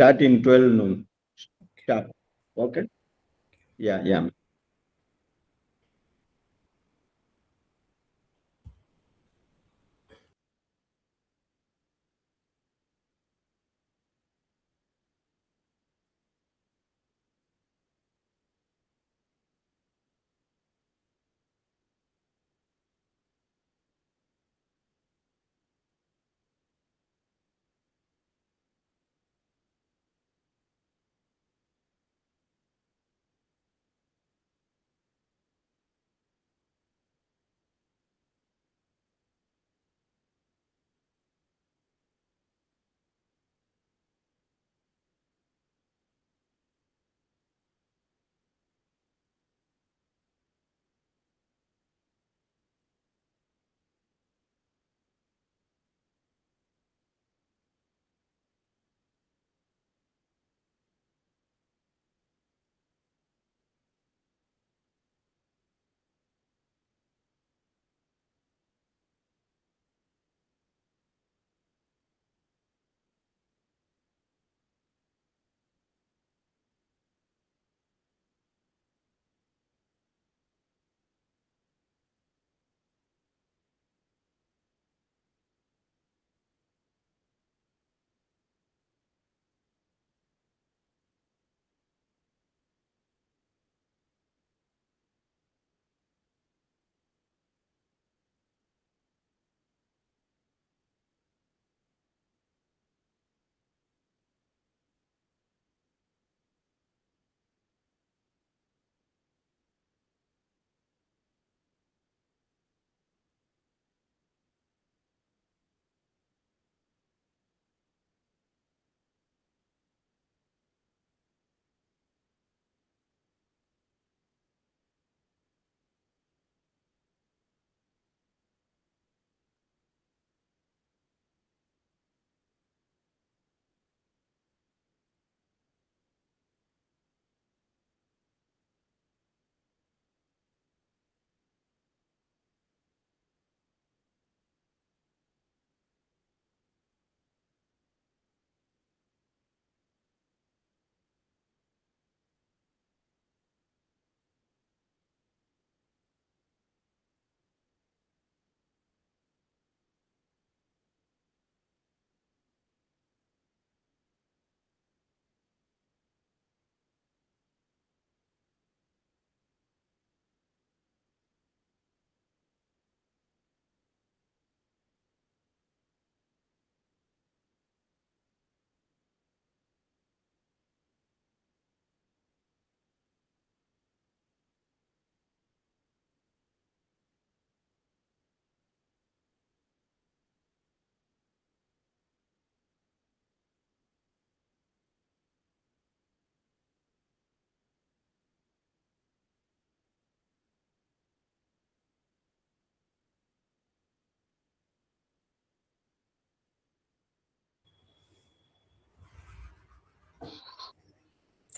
Start in 12 noon. Sharp. Okay. Yeah, yeah.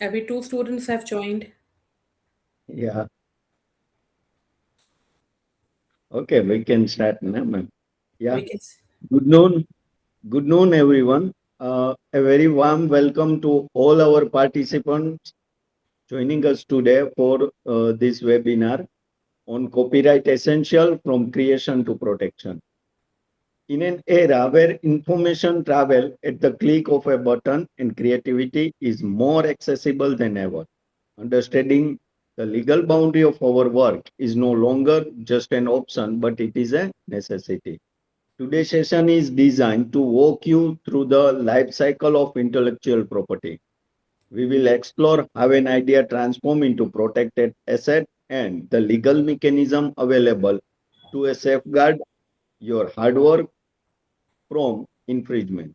Abby, two students have joined. Yeah. Okay, we can start now, ma'am. Yeah. We can. Good noon. Good noon, everyone. A very warm welcome to all our participants joining us today for this webinar on copyright essential from creation to protection. In an era where information travel at the click of a button and creativity is more accessible than ever, understanding the legal boundary of our work is no longer just an option, but it is a necessity. Today's session is designed to walk you through the life cycle of intellectual property. We will explore how an idea transforms into protected asset and the legal mechanism available to safeguard your hard work from infringement.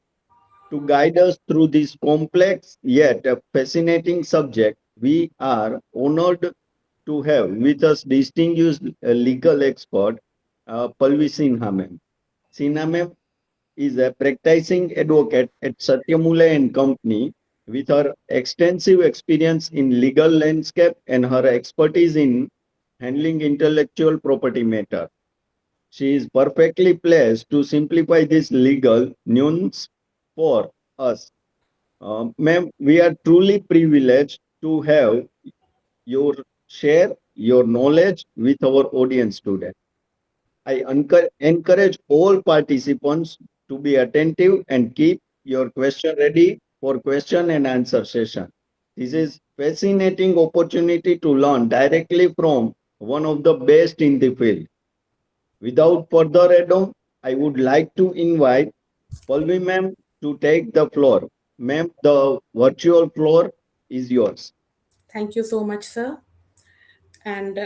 To guide us through this complex yet a fascinating subject, we are honored to have with us distinguished legal expert Pallavi Sinha ma'am. Sinha ma'am is a practicing advocate at Satya Muley and Company with her extensive experience in legal landscape and her expertise in handling intellectual property matter. She is perfectly placed to simplify this legal nuance for us. Ma'am, we are truly privileged to have your share your knowledge with our audience today. I encourage all participants to be attentive and keep your question ready for question and answer session. This is fascinating opportunity to learn directly from one of the best in the field. Without further ado, I would like to invite Pallavi ma'am to take the floor. Ma'am, the virtual floor is yours. Thank you so much, sir. And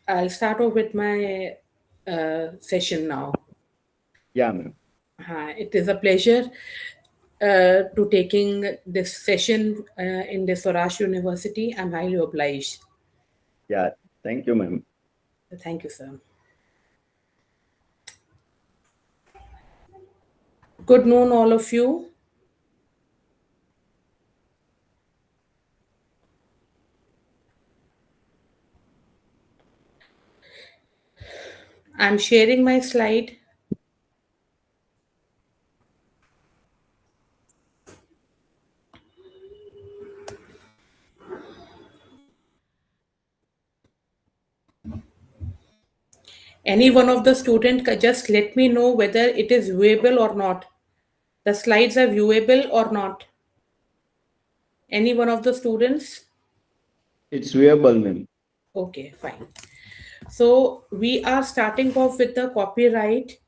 I'll start off with my session now. Yeah, ma'am. It is a pleasure to taking this session in the Swaraj University. I'm highly obliged. Yeah, thank you, ma'am. Thank you, sir. Good noon, all of you. I'm sharing my slide. Any one of the student just let me know whether it is viewable or not. The slides are viewable or not. Any one of the students? It's viable, ma'am. Okay, fine. So we are starting off with the copyright,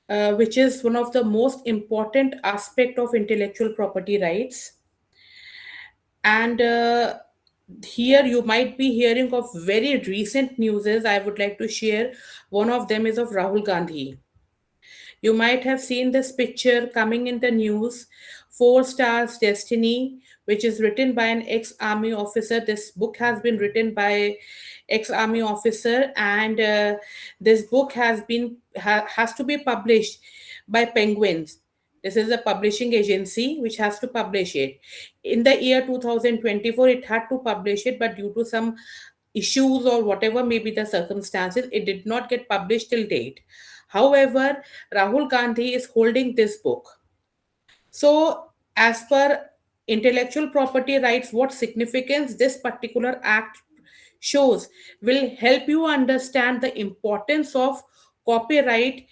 which is one of the most important aspect of intellectual property rights. And here you might be hearing of very recent newses. I would like to share. One of them is of Rahul Gandhi. You might have seen this picture coming in the news, Four Stars Destiny, which is written by an ex-army officer. This book has been written by ex-army officer, and this book has to be published by Penguins. This is a publishing agency which has to publish it. In the year 2024, it had to publish it, but due to some issues or whatever may be the circumstances, it did not get published till date. However, Rahul Gandhi is holding this book. So, as per intellectual property rights, what significance this particular act shows will help you understand the importance of copyright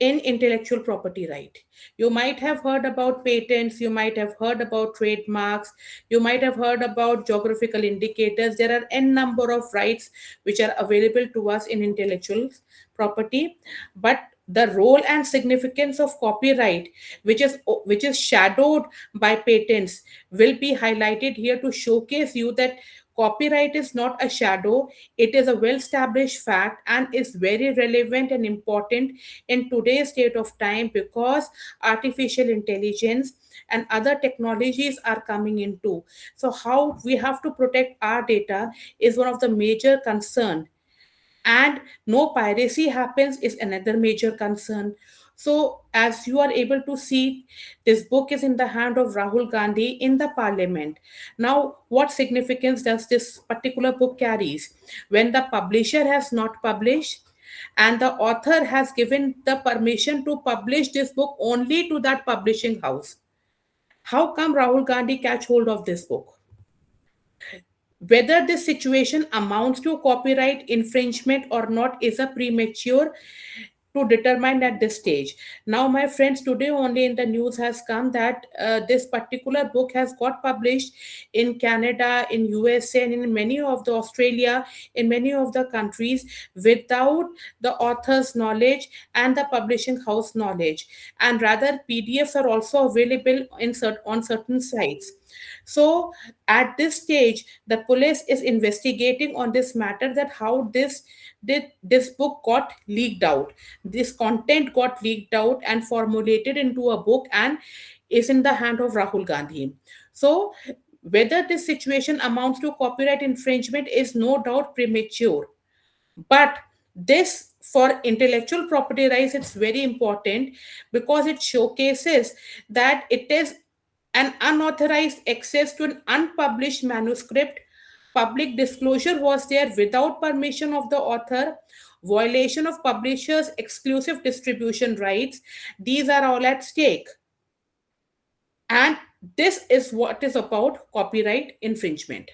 in intellectual property right. You might have heard about patents, you might have heard about trademarks, you might have heard about geographical indicators. There are n number of rights which are available to us in intellectual property, but the role and significance of copyright, which is shadowed by patents, will be highlighted here to showcase you that copyright is not a shadow. It is a well established fact and is very relevant and important in today's state of time, because artificial intelligence and other technologies are coming into. So how we have to protect our data is one of the major concern, and no piracy happens is another major concern. So as you are able to see, this book is in the hand of Rahul Gandhi in the parliament. Now what significance does this particular book carries? When the publisher has not published and the author has given the permission to publish this book only to that publishing house, how come Rahul Gandhi catch hold of this book? Whether this situation amounts to copyright infringement or not is a premature to determine at this stage. Now, my friends, today only in the news has come that this particular book has got published in Canada, in USA, and in many of the Australia, in many of the countries without the author's knowledge and the publishing house knowledge. And rather, PDFs are also available on certain sites. So at this stage, the police is investigating on this matter, that how this book got leaked out. This content got leaked out and formulated into a book and is in the hand of Rahul Gandhi. So whether this situation amounts to copyright infringement is no doubt premature, but this for intellectual property rights it's very important, because it showcases that it is an unauthorized access to an unpublished manuscript. Public disclosure was there without permission of the author. Violation of publishers' exclusive distribution rights. These are all at stake. And This is what is about copyright infringement.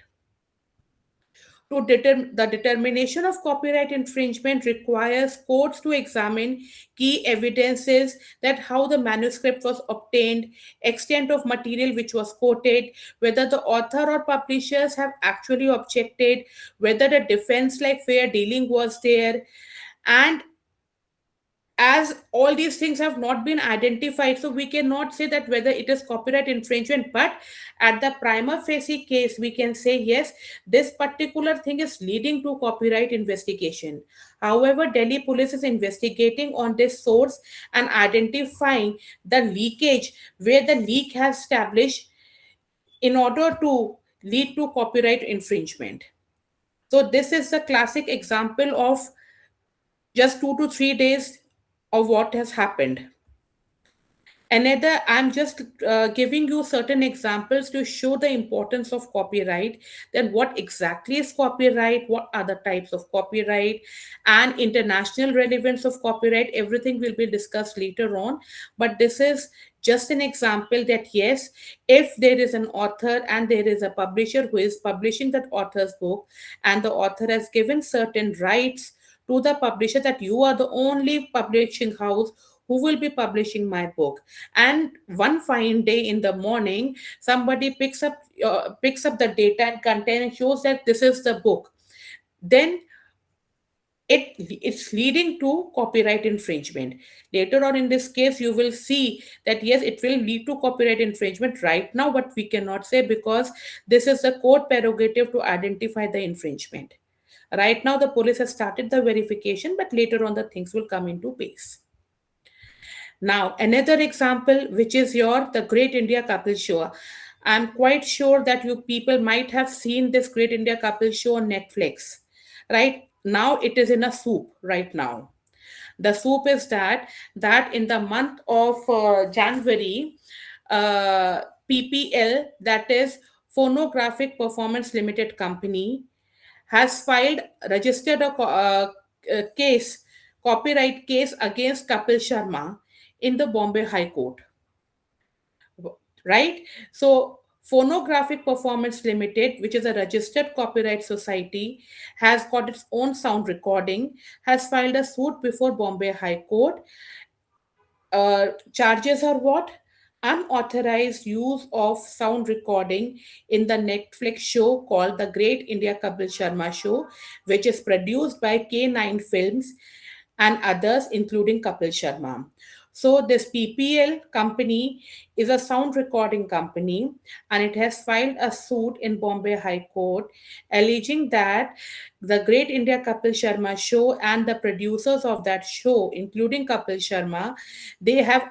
The determination of copyright infringement requires courts to examine key evidences, that how the manuscript was obtained, extent of material which was quoted, whether the author or publishers have actually objected, whether the defense like fair dealing was there. And as all these things have not been identified, so we cannot say that whether it is copyright infringement. But at the prima facie case, we can say yes, this particular thing is leading to copyright investigation. However, Delhi police is investigating on this source and identifying the leakage where the leak has established in order to lead to copyright infringement. So this is the classic example of just 2 to 3 days of what has happened. Another, I'm just giving you certain examples to show the importance of copyright. Then, what exactly is copyright? What are the types of copyright and international relevance of copyright? Everything will be discussed later on. But this is just an example that yes, if there is an author and there is a publisher who is publishing that author's book, and the author has given certain rights to the publisher that you are the only publishing house who will be publishing my book, and one fine day in the morning somebody picks up the data and content and shows that this is the book, then it's leading to copyright infringement. Later on in this case you will see that yes, it will lead to copyright infringement. Right now but we cannot say, because this is the court prerogative to identify the infringement. Right now the police has started the verification, but later on the things will come into place. Now, another example, which is your the Great India Couple Show. I'm quite sure that you people might have seen this Great India Couple Show on Netflix. Right now, it is in a soup right now. The soup is that in the month of January, PPL, that is Phonographic Performance Limited Company, has filed registered a case, copyright case against Kapil Sharma in the Bombay High Court, right? So Phonographic Performance Limited, which is a registered copyright society, has got its own sound recording, has filed a suit before Bombay High Court. Charges are what? Unauthorized use of sound recording in the Netflix show called The Great India Kapil Sharma Show, which is produced by K9 Films and others, including Kapil Sharma. So, this PPL company is a sound recording company, and it has filed a suit in Bombay High Court alleging that the Great India Kapil Sharma Show and the producers of that show, including Kapil Sharma, they have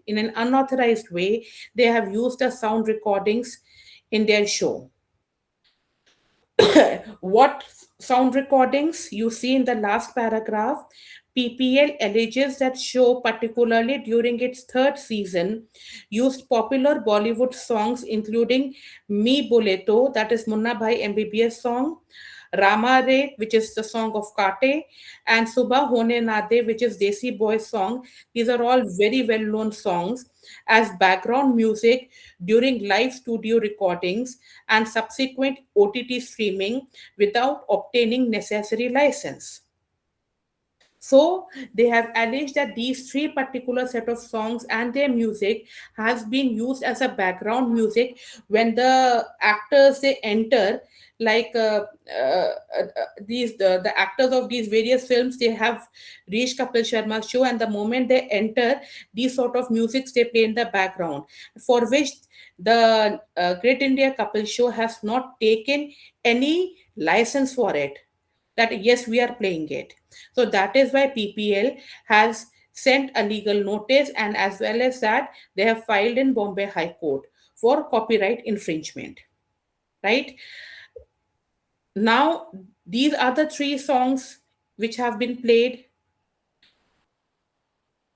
in an unauthorized way, they have used the sound recordings in their show. What sound recordings you see in the last paragraph? PPL alleges that show, particularly during its third season, used popular Bollywood songs including Me Boleto, that is Munna Bhai MBBS song, Rama Re, which is the song of Kate, and Subha Hone Nade, which is Desi Boy song. These are all very well known songs as background music during live studio recordings and subsequent OTT streaming without obtaining necessary license. So they have alleged that these three particular set of songs and their music has been used as a background music when the actors they enter, like the actors of these various films, they have reached Kapil Sharma's show, and the moment they enter, these sort of musics they play in the background, for which the Great India Couple Show has not taken any license for it, that yes, we are playing it. So that is why PPL has sent a legal notice, and as well as that, they have filed in Bombay High Court for copyright infringement. Right now, these are the three songs which have been played.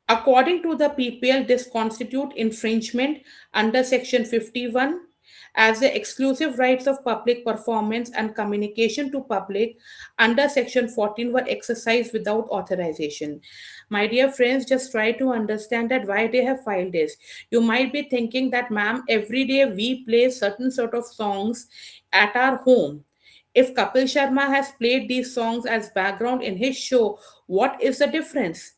According to the PPL, this constitute infringement under Section 51. as the exclusive rights of public performance and communication to public under section 14 were exercised without authorization. My dear friends, just try to understand that why they have filed this. You might be thinking that, ma'am, every day we play certain sort of songs at our home. If Kapil Sharma has played these songs as background in his show, what is the difference?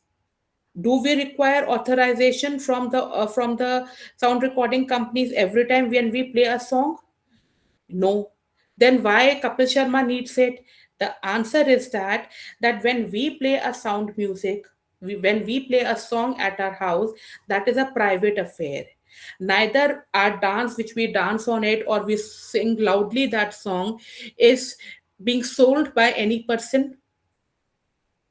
Do we require authorization from the sound recording companies every time when we play a song? No. Then why Kapil Sharma needs it? The answer is that when we play a sound music, when we play a song at our house, that is a private affair. Neither our dance, which we dance on it or we sing loudly that song, is being sold by any person.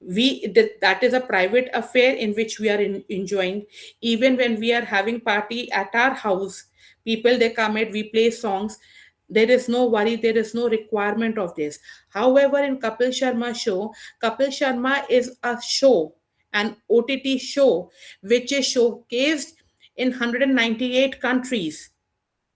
That is a private affair in which we are enjoying. Even when we are having party at our house, people they come and we play songs. There is no worry, there is no requirement of this. However, in Kapil Sharma show, Kapil Sharma is a show, an OTT show, which is showcased in 198 countries,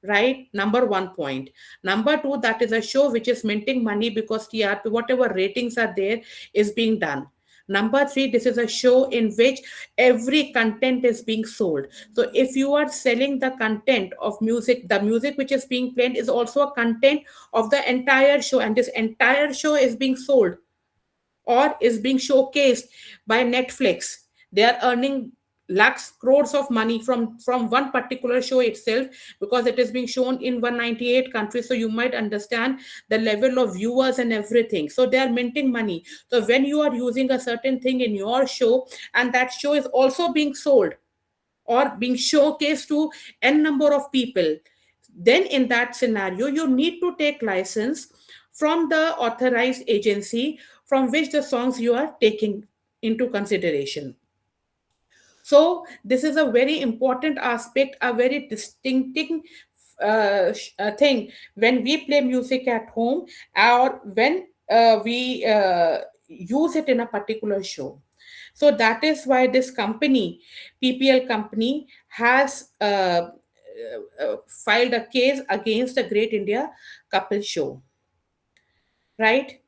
right? Number one point. Number two, that is a show which is minting money because TRP, whatever ratings are there, is being done. Number three, this is a show in which every content is being sold. So if you are selling the content of music, the music which is being played is also a content of the entire show, and this entire show is being sold or is being showcased by Netflix. They are earning lakhs, crores of money from one particular show itself because it is being shown in 198 countries. So you might understand the level of viewers and everything. So they are minting money. So when you are using a certain thing in your show and that show is also being sold or being showcased to n number of people, then in that scenario you need to take license from the authorized agency from which the songs you are taking into consideration. So this is a very important aspect, a very distinctive thing when we play music at home or when we use it in a particular show. So that is why this company, PPL company, has filed a case against the Great India Couple Show. Right?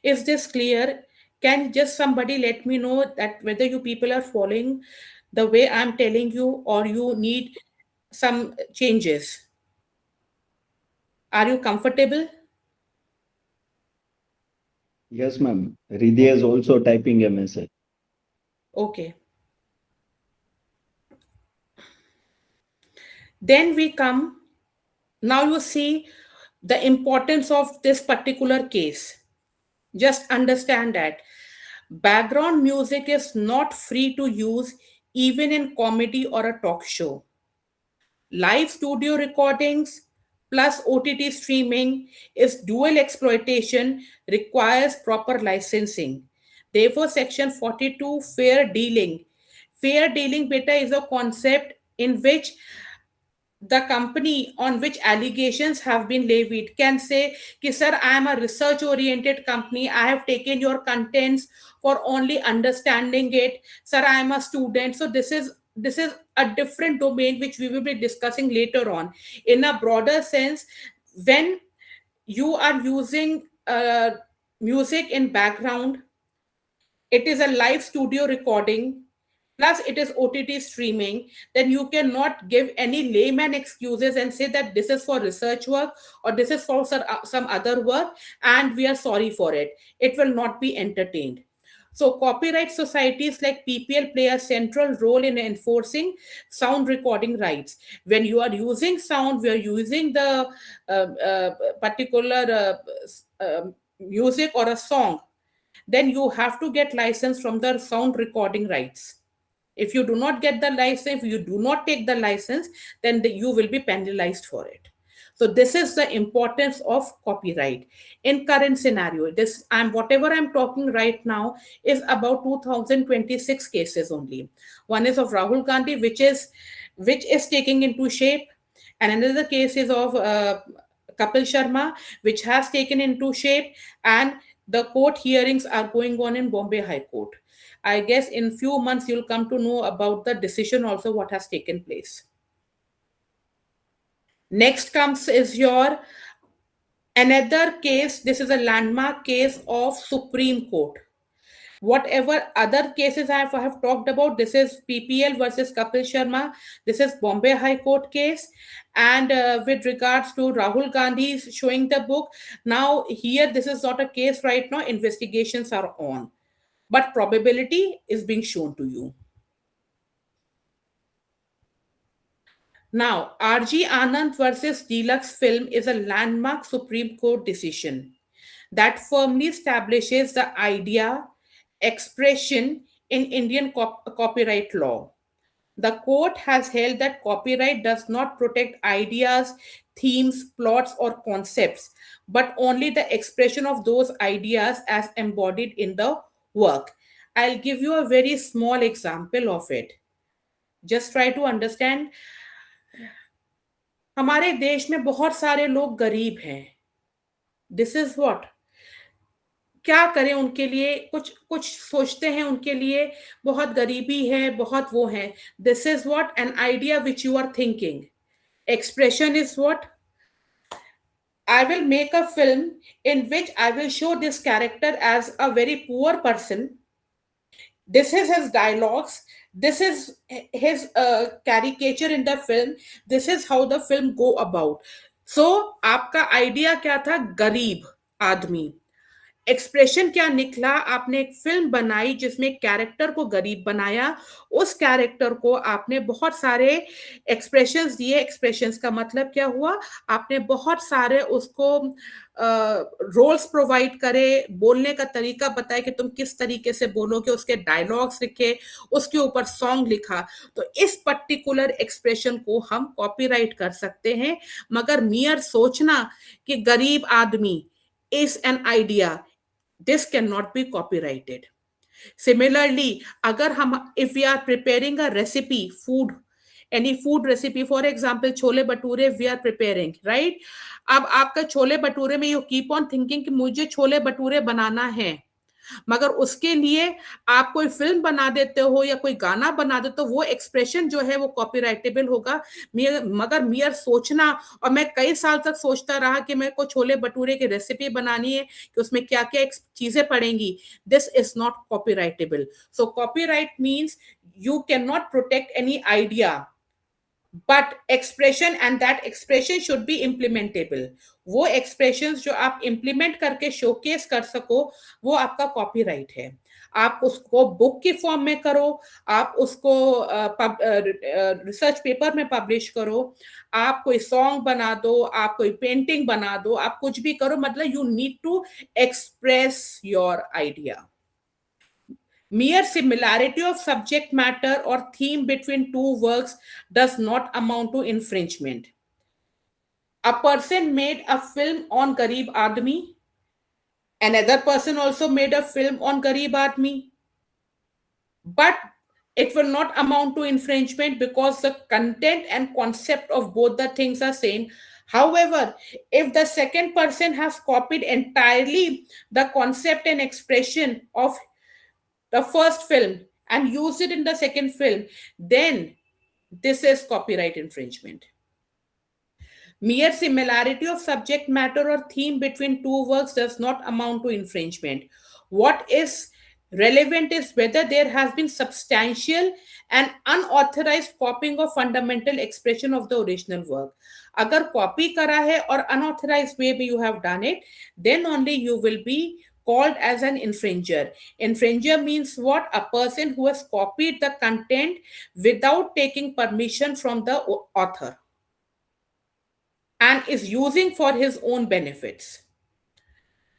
Is this clear? Can just somebody let me know that whether you people are following the way I'm telling you or you need some changes? Are you comfortable? Yes, ma'am. Ridhi is also typing a message. Okay. Then we come, now you see the importance of this particular case. Just understand that background music is not free to use even in comedy or a talk show. Live studio recordings plus OTT streaming is dual exploitation, requires proper licensing. Therefore, Section 42 fair dealing. Fair dealing beta is a concept in which the company on which allegations have been levied can say ki sir, I am a research oriented company, I have taken your contents for only understanding it, sir, I am a student. So this is a different domain which we will be discussing later on. In a broader sense, when you are using music in background, it is a live studio recording plus it is OTT streaming, then you cannot give any layman excuses and say that this is for research work or this is for some other work and we are sorry for it. It will not be entertained. So, copyright societies like PPL play a central role in enforcing sound recording rights. When you are using sound, we are using the particular music or a song, then you have to get license from the sound recording rights. If you do not get the license, if you do not take the license, then you will be penalized for it. So this is the importance of copyright in current scenario. This I'm whatever I'm talking right now is about 2026 cases only. One is of Rahul Gandhi, which is taking into shape, and another case is of Kapil Sharma, which has taken into shape, and the court hearings are going on in Bombay High Court. I guess in few months you'll come to know about the decision also what has taken place. Next comes is your another case. This is a landmark case of Supreme Court. Whatever other cases I have talked about, this is PPL versus Kapil Sharma. This is Bombay High Court case. And with regards to Rahul Gandhi showing the book, now here this is not a case right now. Investigations are on, but probability is being shown to you. Now, RG Anand versus Deluxe Film is a landmark Supreme Court decision that firmly establishes the idea, expression in Indian copyright law. The court has held that copyright does not protect ideas, themes, plots, or concepts, but only the expression of those ideas as embodied in the work. I'll give you a very small example of it. Just try to understand. हमारे देश में बहुत सारे लोग गरीब हैं. This is what, क्या करें उनके लिए, कुछ कुछ सोचते हैं उनके लिए. बहुत गरीबी है, बहुत वो है. This is what an idea which you are thinking. Expression is what? I will make a film in which I will show this character as a very poor person. This is his dialogues. This is his caricature in the film. This is how the film go about. So आपका idea क्या था? गरीब आदमी. Expression क्या निकला? आपने एक film बनाई जिसमें कैरेक्टर को गरीब बनाया. उस कैरेक्टर को आपने बहुत सारे एक्सप्रेशंस दिए. एक्सप्रेशंस का मतलब क्या हुआ? आपने बहुत सारे उसको रोल्स प्रोवाइड करे, बोलने का तरीका बताया कि तुम किस तरीके से बोलोगे, उसके डायलॉग्स लिखे, उसके ऊपर सॉन्ग लिखा. तो इस पर्टिकुलर एक्सप्रेशन को हम कॉपीराइट कर सकते हैं. मगर मियर सोचना कि गरीब आदमी is an idea, this cannot be copyrighted. Similarly, अगर हम if we are preparing a recipe, food, any food recipe, for example chole bhature we are preparing, right? अब आपका छोले भटूरे में you keep on thinking कि मुझे छोले भटूरे बनाना है, मगर उसके लिए आप कोई फिल्म बना देते हो या कोई गाना बना देते हो, वो एक्सप्रेशन जो है वो कॉपीराइटेबल होगा. मगर मियर सोचना, और मैं कई साल तक सोचता रहा कि मेरे को छोले भटूरे की रेसिपी बनानी है कि उसमें क्या क्या चीजें पड़ेंगी, this is not copyrightable. So copyright means you cannot protect any idea, but expression, and that expression should be implementable. वो expressions जो आप implement करके showcase कर सको, वो आपका copyright है. आप उसको बुक की फॉर्म में करो, आप उसको रिसर्च पेपर में पब्लिश करो, आप कोई सॉन्ग बना दो, आप कोई पेंटिंग बना दो, आप कुछ भी करो, मतलब you need to express your idea. Mere similarity of subject matter or theme between two works does not amount to infringement. A person made a film on Garib Admi. Another person also made a film on Garib Admi. But it will not amount to infringement because the content and concept of both the things are same. However, if the second person has copied entirely the concept and expression of the first film and use it in the second film, then this is copyright infringement. Mere similarity of subject matter or theme between two works does not amount to infringement. What is relevant is whether there has been substantial and unauthorized copying of fundamental expression of the original work. अगर copy करा है और unauthorized way भी you have done it, then only you will be called as an infringer. Infringer means what? A person who has copied the content without taking permission from the author and is using for his own benefits.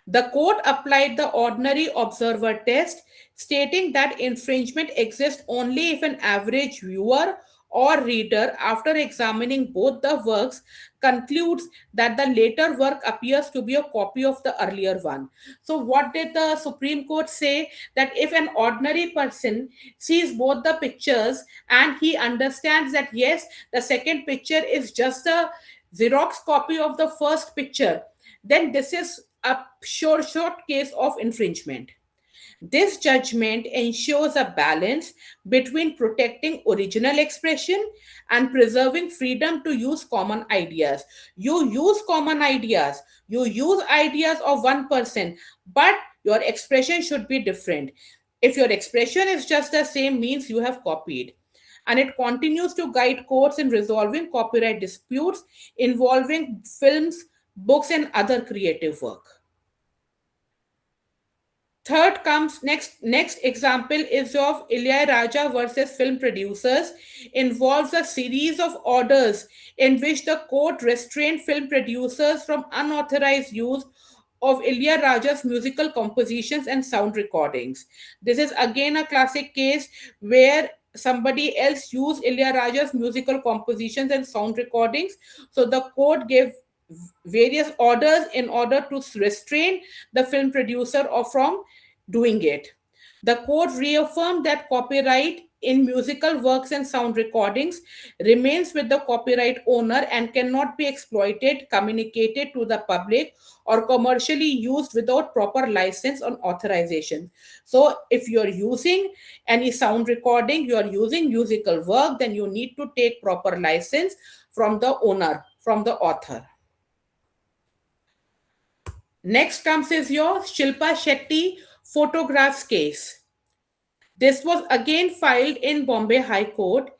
The court applied the ordinary observer test, stating that infringement exists only if an average viewer or reader, after examining both the works, concludes that the later work appears to be a copy of the earlier one. So, what did the Supreme Court say? That if an ordinary person sees both the pictures and he understands that yes, the second picture is just a Xerox copy of the first picture, then this is a short case of infringement. This judgment ensures a balance between protecting original expression and preserving freedom to use common ideas. You use common ideas, you use ideas of one person, but your expression should be different. If your expression is just the same, means you have copied. And it continues to guide courts in resolving copyright disputes involving films, books, and other creative work. Third comes next example is of Ilya Raja versus film producers, involves a series of orders in which the court restrained film producers from unauthorized use of Ilya Raja's musical compositions and sound recordings. This is again a classic case where somebody else used Ilya Raja's musical compositions and sound recordings. So the court gave various orders in order to restrain the film producer or from doing it. The court reaffirmed that copyright in musical works and sound recordings remains with the copyright owner and cannot be exploited, communicated to the public, or commercially used without proper license or authorization. So, if you're using any sound recording, you're using musical work, then you need to take proper license from the owner, from the author. Next comes is your Shilpa Shetty photographs case. This was again filed in Bombay High Court.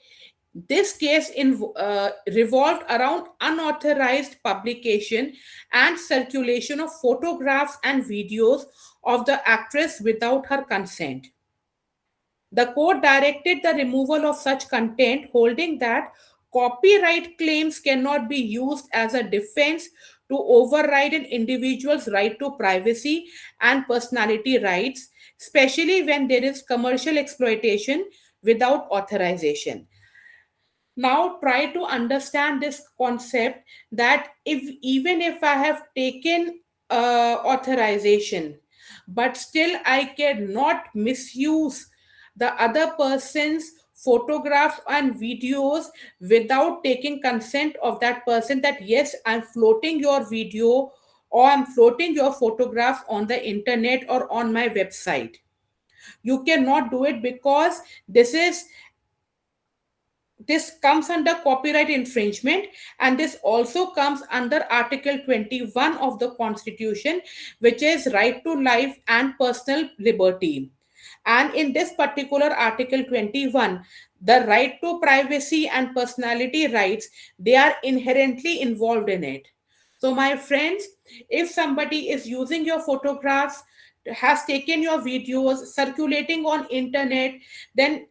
This case revolved around unauthorized publication and circulation of photographs and videos of the actress without her consent. The court directed the removal of such content, holding that copyright claims cannot be used as a defense to override an individual's right to privacy and personality rights, especially when there is commercial exploitation without authorization. Now try to understand this concept that if even if I have taken authorization, but still I cannot misuse the other person's photographs and videos without taking consent of that person, that yes, I'm floating your video or I'm floating your photographs on the internet or on my website. You cannot do it because this comes under copyright infringement, and this also comes under article 21 of the constitution, which is right to life and personal liberty. And in this particular article 21, the right to privacy and personality rights, they are inherently involved in it. So my friends, if somebody is using your photographs, has taken your videos circulating on internet, then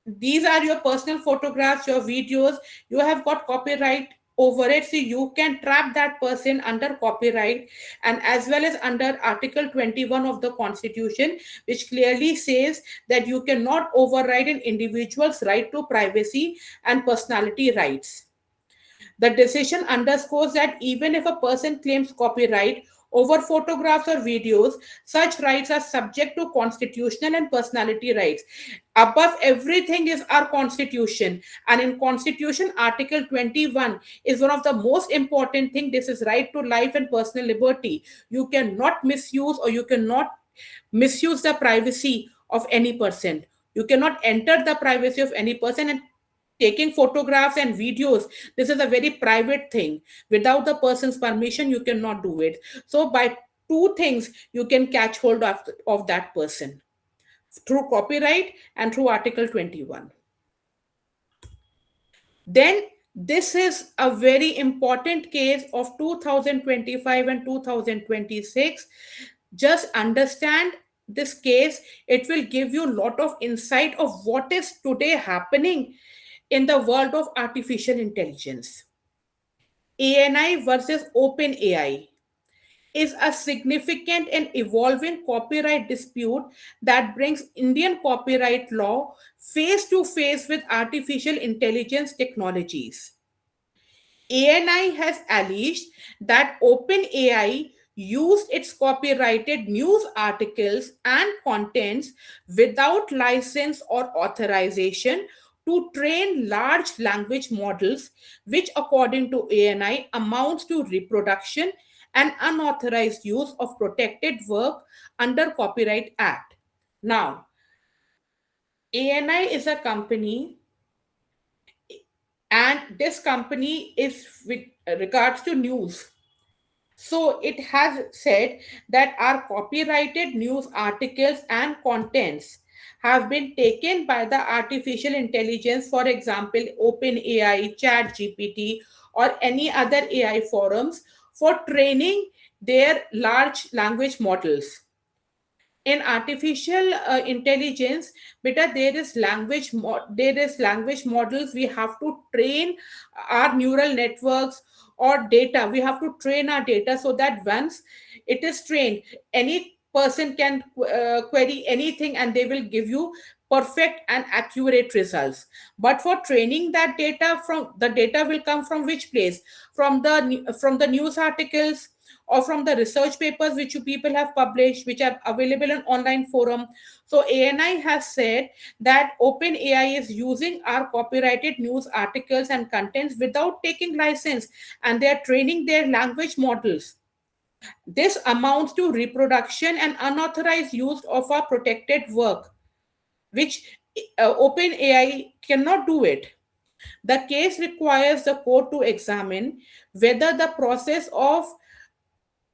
these are your personal photographs, your videos, you have got copyright over it, so you can trap that person under copyright, and as well as under article 21 of the constitution, which clearly says that you cannot override an individual's right to privacy and personality rights. The decision underscores that even if a person claims copyright over photographs or videos, such rights are subject to constitutional and personality rights. Above everything is our constitution, and in constitution article 21 is one of the most important thing. This is right to life and personal liberty. You cannot misuse or you cannot misuse the privacy of any person. You cannot enter the privacy of any person, and taking photographs and videos, this is a very private thing. Without the person's permission, you cannot do it. So by two things you can catch hold of that person, through copyright and through article 21. Then this is a very important case of 2025 and 2026. Just understand this case, it will give you a lot of insight of what is today happening in the world of artificial intelligence. ANI versus OpenAI is a significant and evolving copyright dispute that brings Indian copyright law face to face with artificial intelligence technologies. ANI has alleged that OpenAI used its copyrighted news articles and contents without license or authorization to train large language models, which, according to ANI, amounts to reproduction and unauthorized use of protected work under Copyright Act. Now, ANI is a company, and this company is with regards to news. So it has said that our copyrighted news articles and contents have been taken by the artificial intelligence, for example, OpenAI, ChatGPT, or any other AI forums for training their large language models. In artificial intelligence, beta, there is language models. We have to train our neural networks or data. We have to train our data so that once it is trained, any person can query anything and they will give you perfect and accurate results. But for training that data, from the data will come from which place? From the news articles or from the research papers which you people have published, which are available on online forum. So ANI has said that OpenAI is using our copyrighted news articles and contents without taking license, and they are training their language models. This amounts to reproduction and unauthorized use of our protected work, which OpenAI cannot do it. The case requires the court to examine whether the process of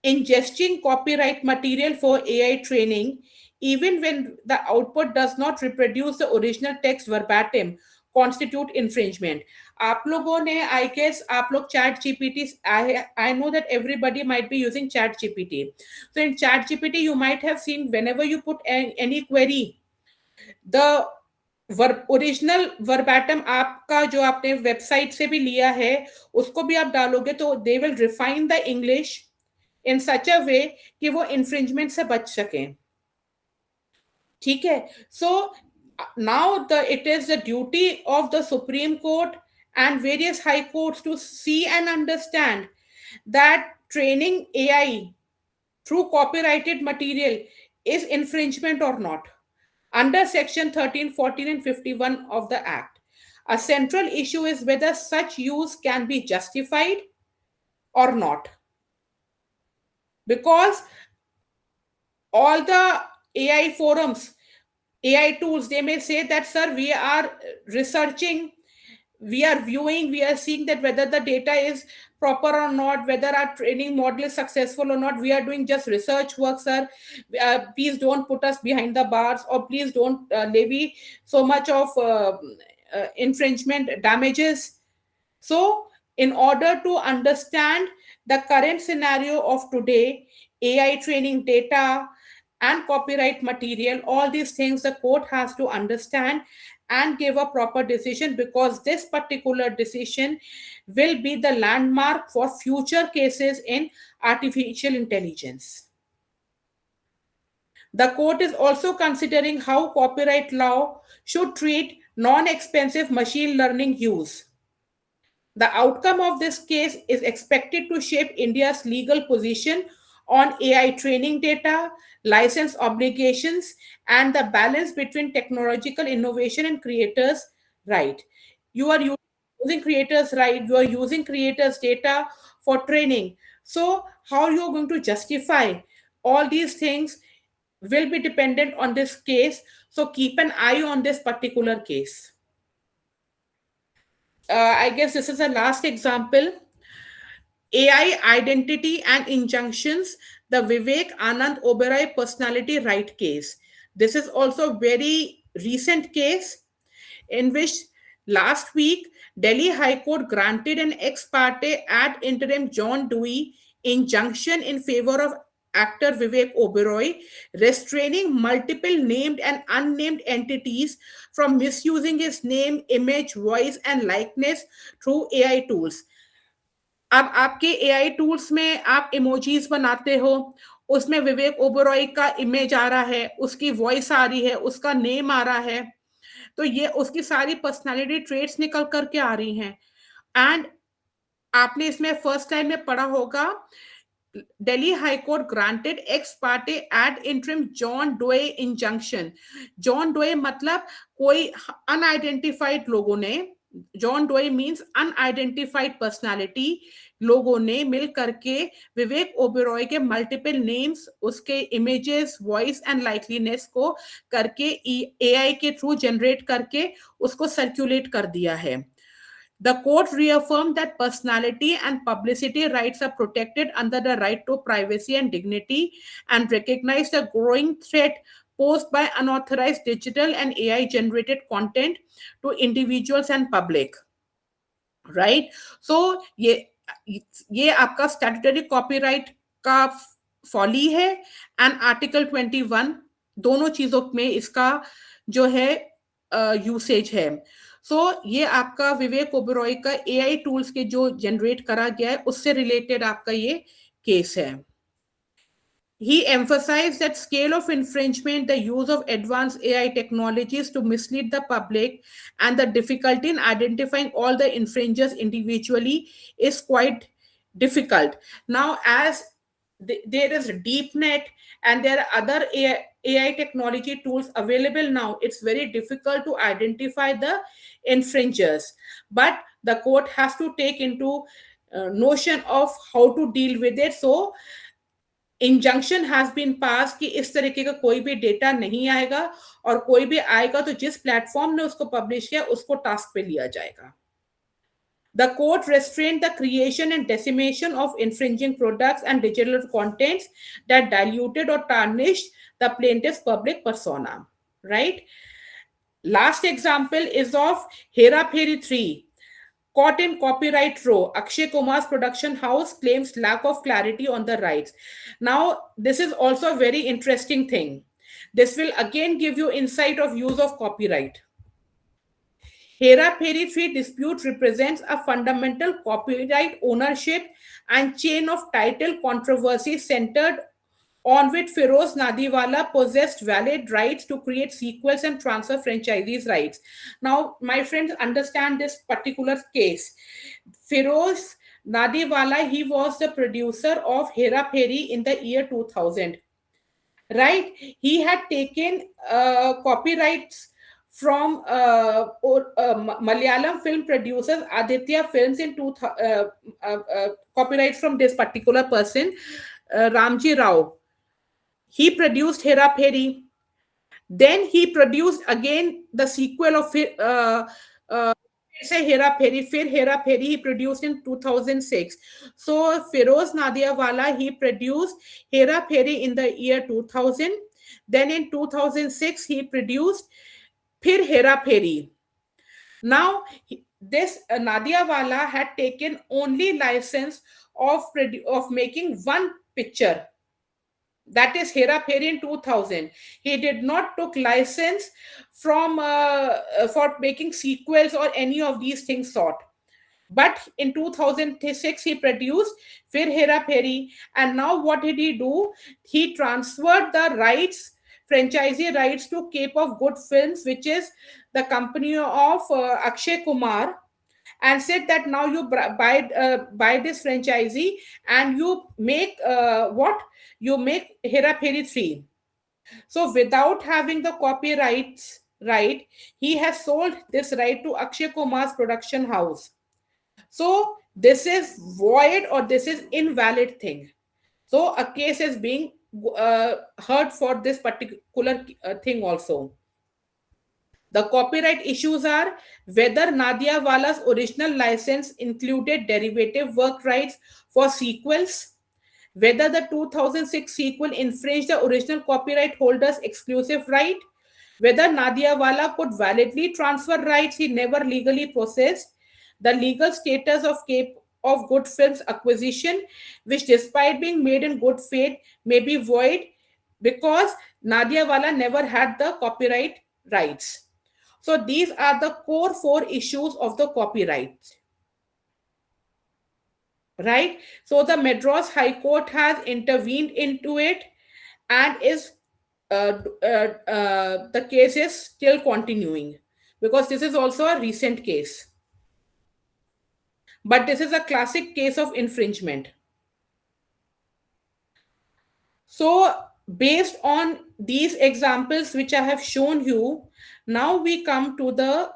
ingesting copyright material for AI training, even when the output does not reproduce the original text verbatim, constitute infringement. आप लोगों ने, I guess, आप लोग chat GPT, I know that everybody might be using chat GPT. So in chat GPT, you might have seen whenever you put any query, the original verbatim आपका जो आपने website से भी लिया है उसको भी आप डालोगे तो they will refine the English in such a way कि वो इन्फ्रिंजमेंट से बच सकें. ठीक है. So now the it is the duty of the supreme court and various high courts to see and understand that training AI through copyrighted material is infringement or not under section 13, 14, and 51 of the act. A central issue is whether such use can be justified or not, because all the AI forums, AI tools, they may say that, sir, we are researching, we are viewing, we are seeing that whether the data is proper or not, whether our training model is successful or not. We are doing just research work, sir. Please don't put us behind the bars, or please don't levy so much of infringement damages. So, in order to understand the current scenario of today, AI training data and copyright material, all these things the court has to understand and give a proper decision, because this particular decision will be the landmark for future cases in artificial intelligence. The court is also considering how copyright law should treat non expensive machine learning use. The outcome of this case is expected to shape India's legal position on AI training data, license obligations, and the balance between technological innovation and creators' right. You are using creators' right, you are using creators' data for training. So, how you are going to justify all these things will be dependent on this case. So, keep an eye on this particular case. I guess this is the last example. AI identity and injunctions, the Vivek Anand Oberoi personality right case. This is also a very recent case in which last week Delhi High Court granted an ex parte ad interim John Dewey injunction in favor of actor Vivek Oberoi, restraining multiple named and unnamed entities from misusing his name, image, voice, and likeness through AI tools. अब आपके AI tools में आप emojis बनाते हो, उसमें विवेक ओबरॉय का image आ रहा है, उसकी वॉइस आ रही है, उसका नेम आ रहा है, तो ये उसकी सारी पर्सनालिटी ट्रेट्स निकल करके आ रही हैं. एंड आपने इसमें फर्स्ट टाइम में पढ़ा होगा, Delhi high court granted ex parte ad interim John Doe injunction. John Doe मतलब कोई अनआइडेंटिफाइड लोगों ने John Doe means unidentified personality. लोगों ने मिल करके विवेक ओबेरॉय के मल्टीपल नेम्स, उसके इमेजेस, वॉइस एंड लाइकलीनेस को करके एआई के थ्रू जनरेट करके उसको सर्कुलेट कर दिया है। The court reaffirmed that personality and publicity rights are protected under the right to privacy and dignity, and recognized a growing threat posed by unauthorized digital and AI generated content to individuals and public. Right. So ये आपका statutory copyright का फॉली है and article 21, दोनों चीजों में इसका जो है यूसेज है। सो ये आपका विवेक ओबेरॉय का एआई टूल्स के जो जनरेट करा गया है उससे रिलेटेड आपका ये केस है। He emphasized that scale of infringement, the use of advanced AI technologies to mislead the public, and the difficulty in identifying all the infringers individually is quite difficult. Now, as there is deep net and there are other AI technology tools available now, it's very difficult to identify the infringers. But the court has to take into notion of how to deal with it. So injunction has been pass कि इस तरीके का कोई भी data नहीं आएगा, और कोई भी आएगा तो जिस प्लेटफॉर्म ने उसको पब्लिश किया उसको टास्क पे लिया जाएगा। The court restrained the creation and dissemination of infringing products and digital contents that diluted or tarnished the plaintiff's public persona. Right? Last example is of Hera Pheri 3. Caught in copyright row, Akshay Kumar's production house claims lack of clarity on the rights. Now, this is also a very interesting thing. This will again give you insight of use of copyright. Hera Pheri 3 dispute represents a fundamental copyright ownership and chain of title controversy centered on which Feroz Nadiwala possessed valid rights to create sequels and transfer franchisees' rights. Now, my friends, understand this particular case. Feroz Nadiwala, he was the producer of Hera Pheri in the year 2000. Right? He had taken copyrights from Malayalam film producers Aditya Films in copyrights from this particular person, Ramji Rao. He produced Hera Pheri. Then he produced again the sequel of say Hera Pheri. Fir Hera Pheri he produced in 2006. So Feroz Nadiawala, he produced Hera Pheri in the year 2000. Then in 2006 he produced Fir Hera Pheri. Now this Nadiawala had taken only license of making one picture, that is Hera Pheri in 2000. He did not took license from for making sequels or any of these things sort. But in 2006 he produced Fir Hera Pheri, and now what did he do? He transferred the rights, franchisee rights, to Cape of Good Films, which is the company of Akshay Kumar, and said that now you buy this franchisee and you make what you make Hera Pheri 3. So without having the copyrights right, he has sold this right to Akshay Kumar's production house. So this is void or this is invalid thing. So a case is being heard for this particular thing also. The copyright issues are whether Nadia Wala's original license included derivative work rights for sequels, whether the 2006 sequel infringed the original copyright holder's exclusive right, whether Nadia Wala could validly transfer rights he never legally possessed, the legal status of Cape of Good Films acquisition, which despite being made in good faith may be void because Nadia Wala never had the copyright rights. So these are the core four issues of the copyright. Right? So the Madras High Court has intervened into it and is the case is still continuing because this is also a recent case. But this is a classic case of infringement. So based on these examples which I have shown you, now we come to the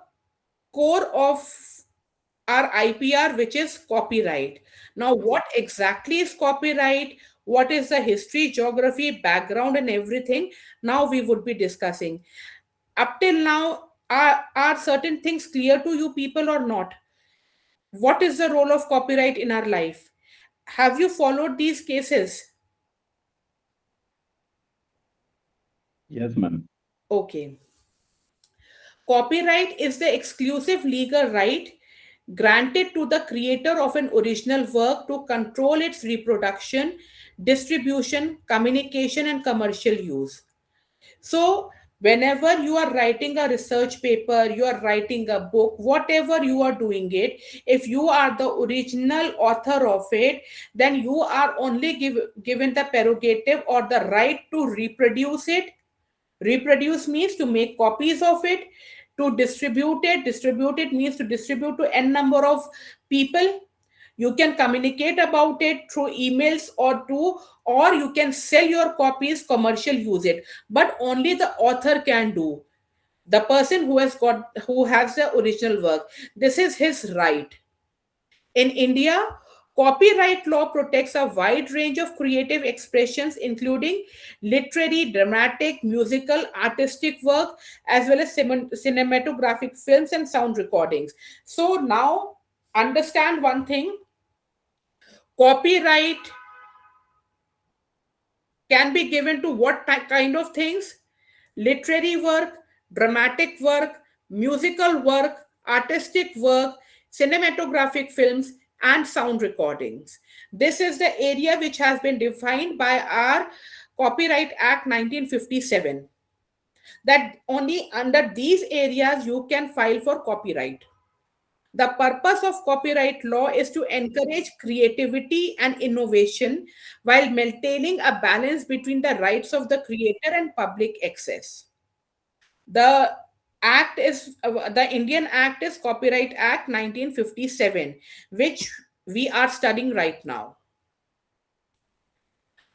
core of our IPR, which is copyright. Now, what exactly is copyright? What is the history, geography, background, and everything? Now we would be discussing. Up till now, are certain things clear to you people or not? What is the role of copyright in our life? Have you followed these cases? Yes, ma'am. Okay. Copyright is the exclusive legal right granted to the creator of an original work to control its reproduction, distribution, communication, and commercial use. So, whenever you are writing a research paper, you are writing a book, whatever you are doing it, if you are the original author of it, then you are only given the prerogative or the right to reproduce it. Reproduce means to make copies of it, to distribute it. Distribute it means to distribute to n number of people. You can communicate about it through emails or you can sell your copies, commercial use it. But only the author can do. The person who has the original work. This is his right. In India, copyright law protects a wide range of creative expressions, including literary, dramatic, musical, artistic work, as well as cinematographic films and sound recordings. So now, understand one thing: copyright can be given to what kind of things? Literary work, dramatic work, musical work, artistic work, cinematographic films, and sound recordings. This is the area which has been defined by our Copyright Act 1957. That only under these areas you can file for copyright. The purpose of copyright law is to encourage creativity and innovation while maintaining a balance between the rights of the creator and public access. The the Indian Act is Copyright Act 1957, which we are studying right now.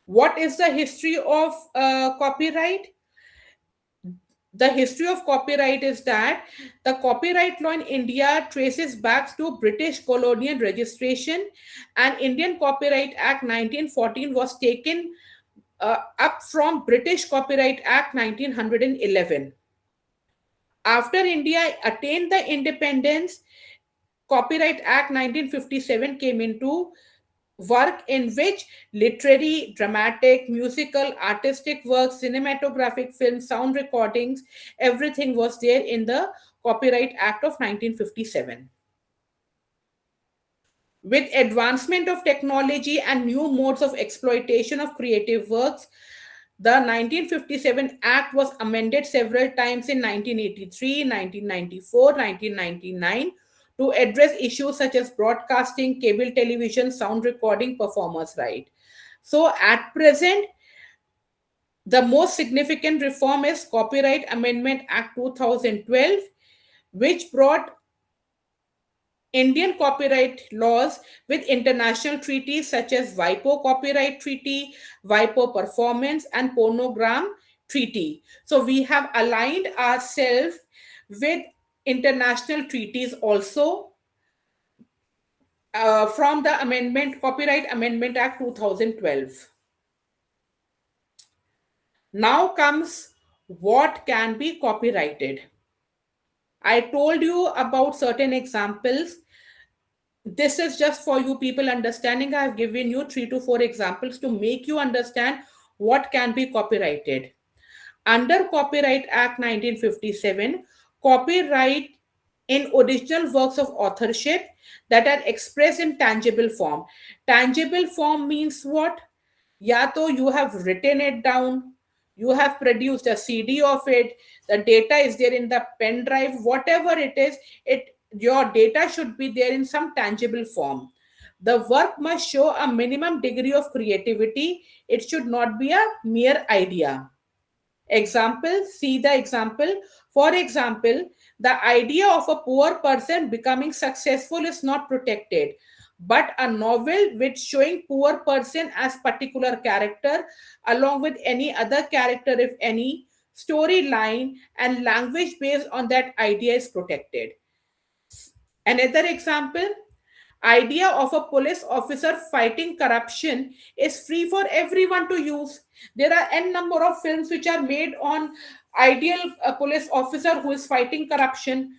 What is the history of copyright? The history of copyright is that the copyright law in India traces back to British colonial registration, and Indian Copyright Act 1914 was taken up from British Copyright Act 1911. After India attained the independence, Copyright Act 1957 came into work, in which literary, dramatic, musical, artistic works, cinematographic films, sound recordings, everything was there in the Copyright Act of 1957. With advancement of technology and new modes of exploitation of creative works, the 1957 Act was amended several times in 1983, 1994, 1999 to address issues such as broadcasting, cable television, sound recording, performers' right. So at present, the most significant reform is Copyright Amendment Act 2012, which brought Indian copyright laws with international treaties such as WIPO Copyright Treaty, WIPO Performance, and Pornogram Treaty. So we have aligned ourselves with international treaties also from the Copyright Amendment Act 2012. Now comes what can be copyrighted. I told you about certain examples. This is just for you people understanding. I have given you 3 to 4 examples to make you understand what can be copyrighted. Under Copyright Act 1957, copyright in original works of authorship that are expressed in tangible form. Tangible form means what? या तो you have written it down, you have produced a CD of it, the data is there in the pen drive, whatever it is, it your data should be there in some tangible form. The work must show a minimum degree of creativity. It should not be a mere idea. Example, see the example. For example, the idea of a poor person becoming successful is not protected, but a novel with showing poor person as particular character along with any other character, if any, storyline and language based on that idea is protected. Another example, idea of a police officer fighting corruption is free for everyone to use. There are n number of films which are made on ideal police officer who is fighting corruption,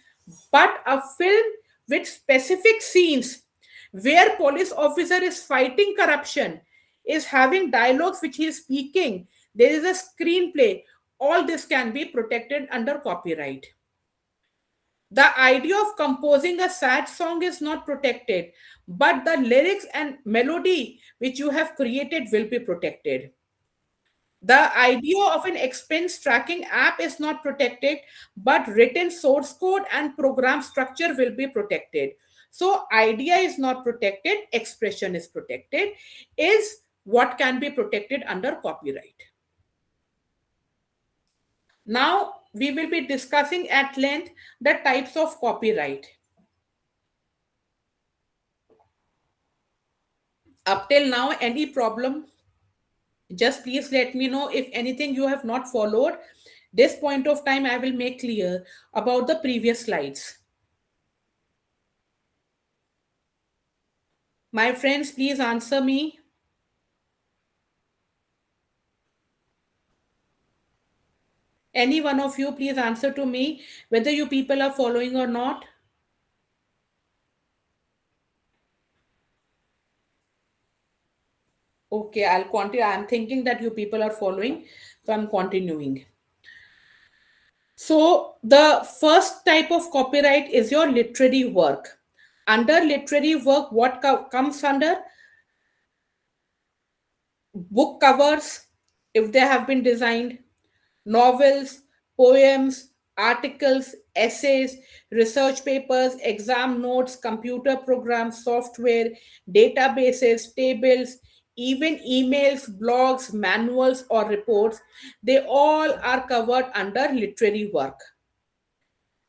but a film with specific scenes where police officer is fighting corruption, is having dialogues which he is speaking, there is a screenplay, all this can be protected under copyright. The idea of composing a sad song is not protected, but the lyrics and melody which you have created will be protected. The idea of an expense tracking app is not protected, but written source code and program structure will be protected. So, idea is not protected, expression is protected, is what can be protected under copyright. Now, we will be discussing at length the types of copyright. Up till now, any problem, just please let me know. If anything you have not followed this point of time, I will make clear about the previous slides. My friends, please answer me. Any one of you, please answer to me whether you people are following or not. Okay, I'll continue. I'm thinking that you people are following, so I'm continuing. So, the first type of copyright is your literary work. Under literary work, what comes under? Book covers, if they have been designed, novels, poems, articles, essays, research papers, exam notes, computer programs, software, databases, tables, even emails, blogs, manuals, or reports, they all are covered under literary work.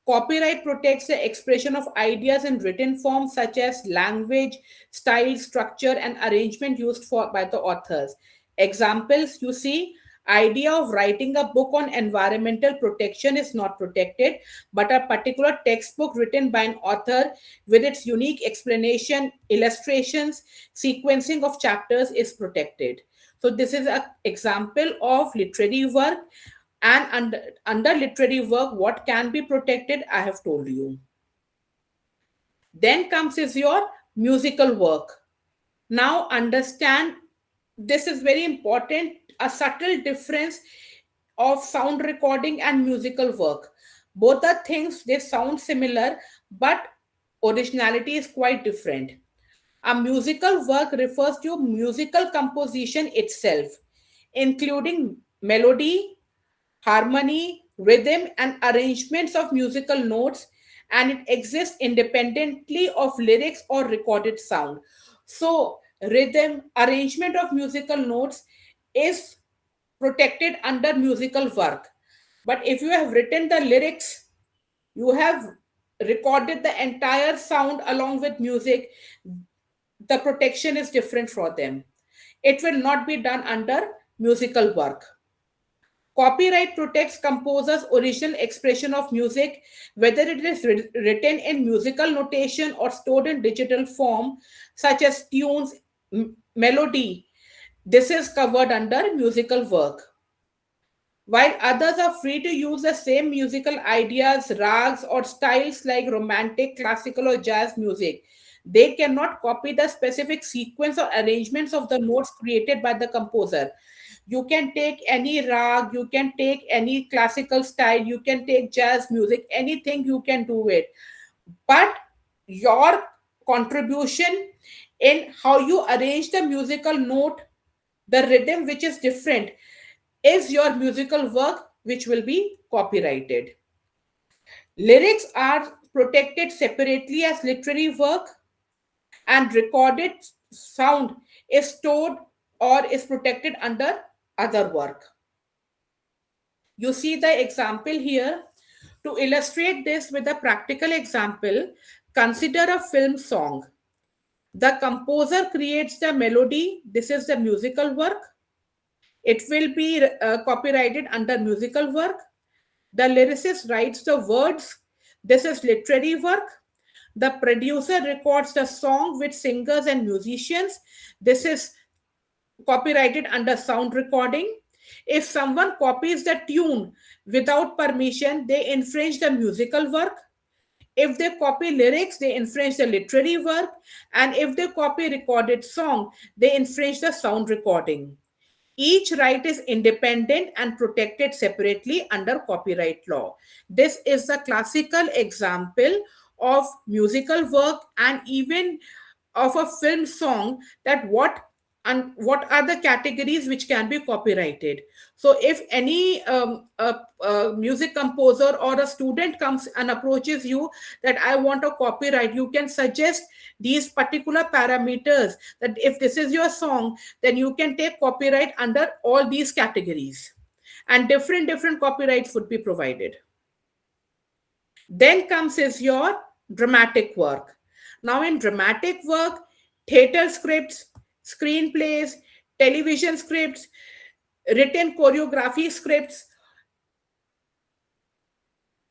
Copyright protects the expression of ideas in written form, such as language, style, structure, and arrangement used by the authors. Examples, you see, idea of writing a book on environmental protection is not protected, but a particular textbook written by an author with its unique explanation, illustrations, sequencing of chapters is protected. So this is an example of literary work. And under literary work, what can be protected, I have told you. Then comes is your musical work. Now understand, this is very important, a subtle difference of sound recording and musical work. Both the things, they sound similar, but originality is quite different. A musical work refers to musical composition itself, including melody, harmony, rhythm, and arrangements of musical notes, and it exists independently of lyrics or recorded sound. So, rhythm, arrangement of musical notes is protected under musical work. But if you have written the lyrics, you have recorded the entire sound along with music, the protection is different for them. It will not be done under musical work. Copyright protects composers' original expression of music, whether it is written in musical notation or stored in digital form, such as tunes, melody. This is covered under musical work. While others are free to use the same musical ideas, rags, or styles like romantic, classical, or jazz music, they cannot copy the specific sequence or arrangements of the notes created by the composer. You can take any rag, you can take any classical style, you can take jazz music, anything you can do it. But your contribution in how you arrange the musical note, the rhythm which is different, is your musical work which will be copyrighted. Lyrics are protected separately as literary work, and recorded sound is stored or is protected under other work. You see the example here. To illustrate this with a practical example, consider a film song. The composer creates the melody. This is the musical work. It will be copyrighted under musical work. The lyricist writes the words. This is literary work. The producer records the song with singers and musicians. This is copyrighted under sound recording. If someone copies the tune without permission, they infringe the musical work. If they copy lyrics, they infringe the literary work. And if they copy recorded song, they infringe the sound recording. Each right is independent and protected separately under copyright law. This is the classical example of musical work and even of a film song, that what are the categories which can be copyrighted. So if any music composer or a student comes and approaches you that I want a copyright, you can suggest these particular parameters, that if this is your song, then you can take copyright under all these categories, and different copyrights would be provided. Then comes is your dramatic work. Now, in dramatic work, theater scripts, screenplays, television scripts, written choreography scripts,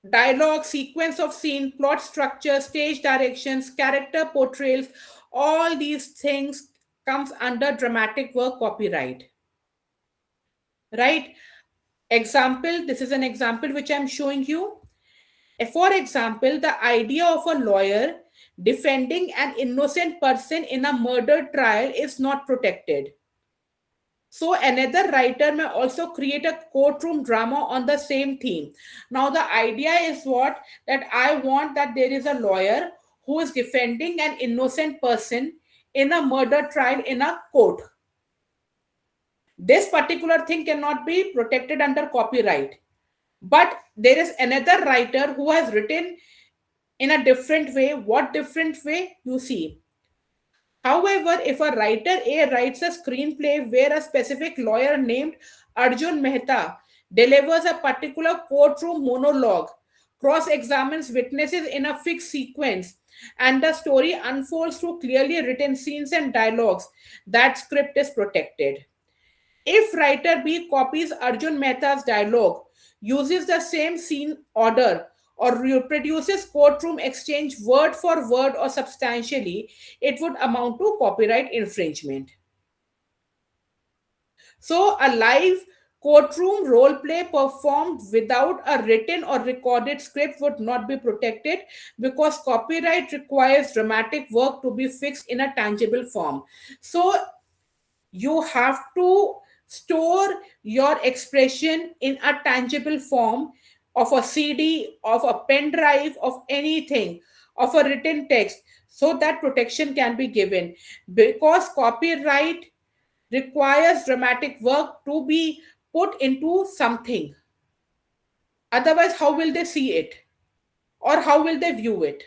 dialogue, sequence of scene, plot structure, stage directions, character portrayals, all these things comes under dramatic work copyright. Right? Example, this is an example which I'm showing you. For example, the idea of a lawyer defending an innocent person in a murder trial is not protected. So, another writer may also create a courtroom drama on the same theme. Now, the idea is what? That I want that there is a lawyer who is defending an innocent person in a murder trial in a court. This particular thing cannot be protected under copyright. But there is another writer who has written in a different way. What different way? You see. However, if a writer A writes a screenplay where a specific lawyer named Arjun Mehta delivers a particular courtroom monologue, cross examines witnesses in a fixed sequence, and the story unfolds through clearly written scenes and dialogues, that script is protected. If writer B copies Arjun Mehta's dialogue, uses the same scene order, or reproduces courtroom exchange word for word or substantially, it would amount to copyright infringement. So, a live courtroom role play performed without a written or recorded script would not be protected, because copyright requires dramatic work to be fixed in a tangible form. So, you have to store your expression in a tangible form of a CD, of a pen drive, of anything, of a written text, so that protection can be given. Because copyright requires dramatic work to be put into something. Otherwise, how will they see it? Or how will they view it?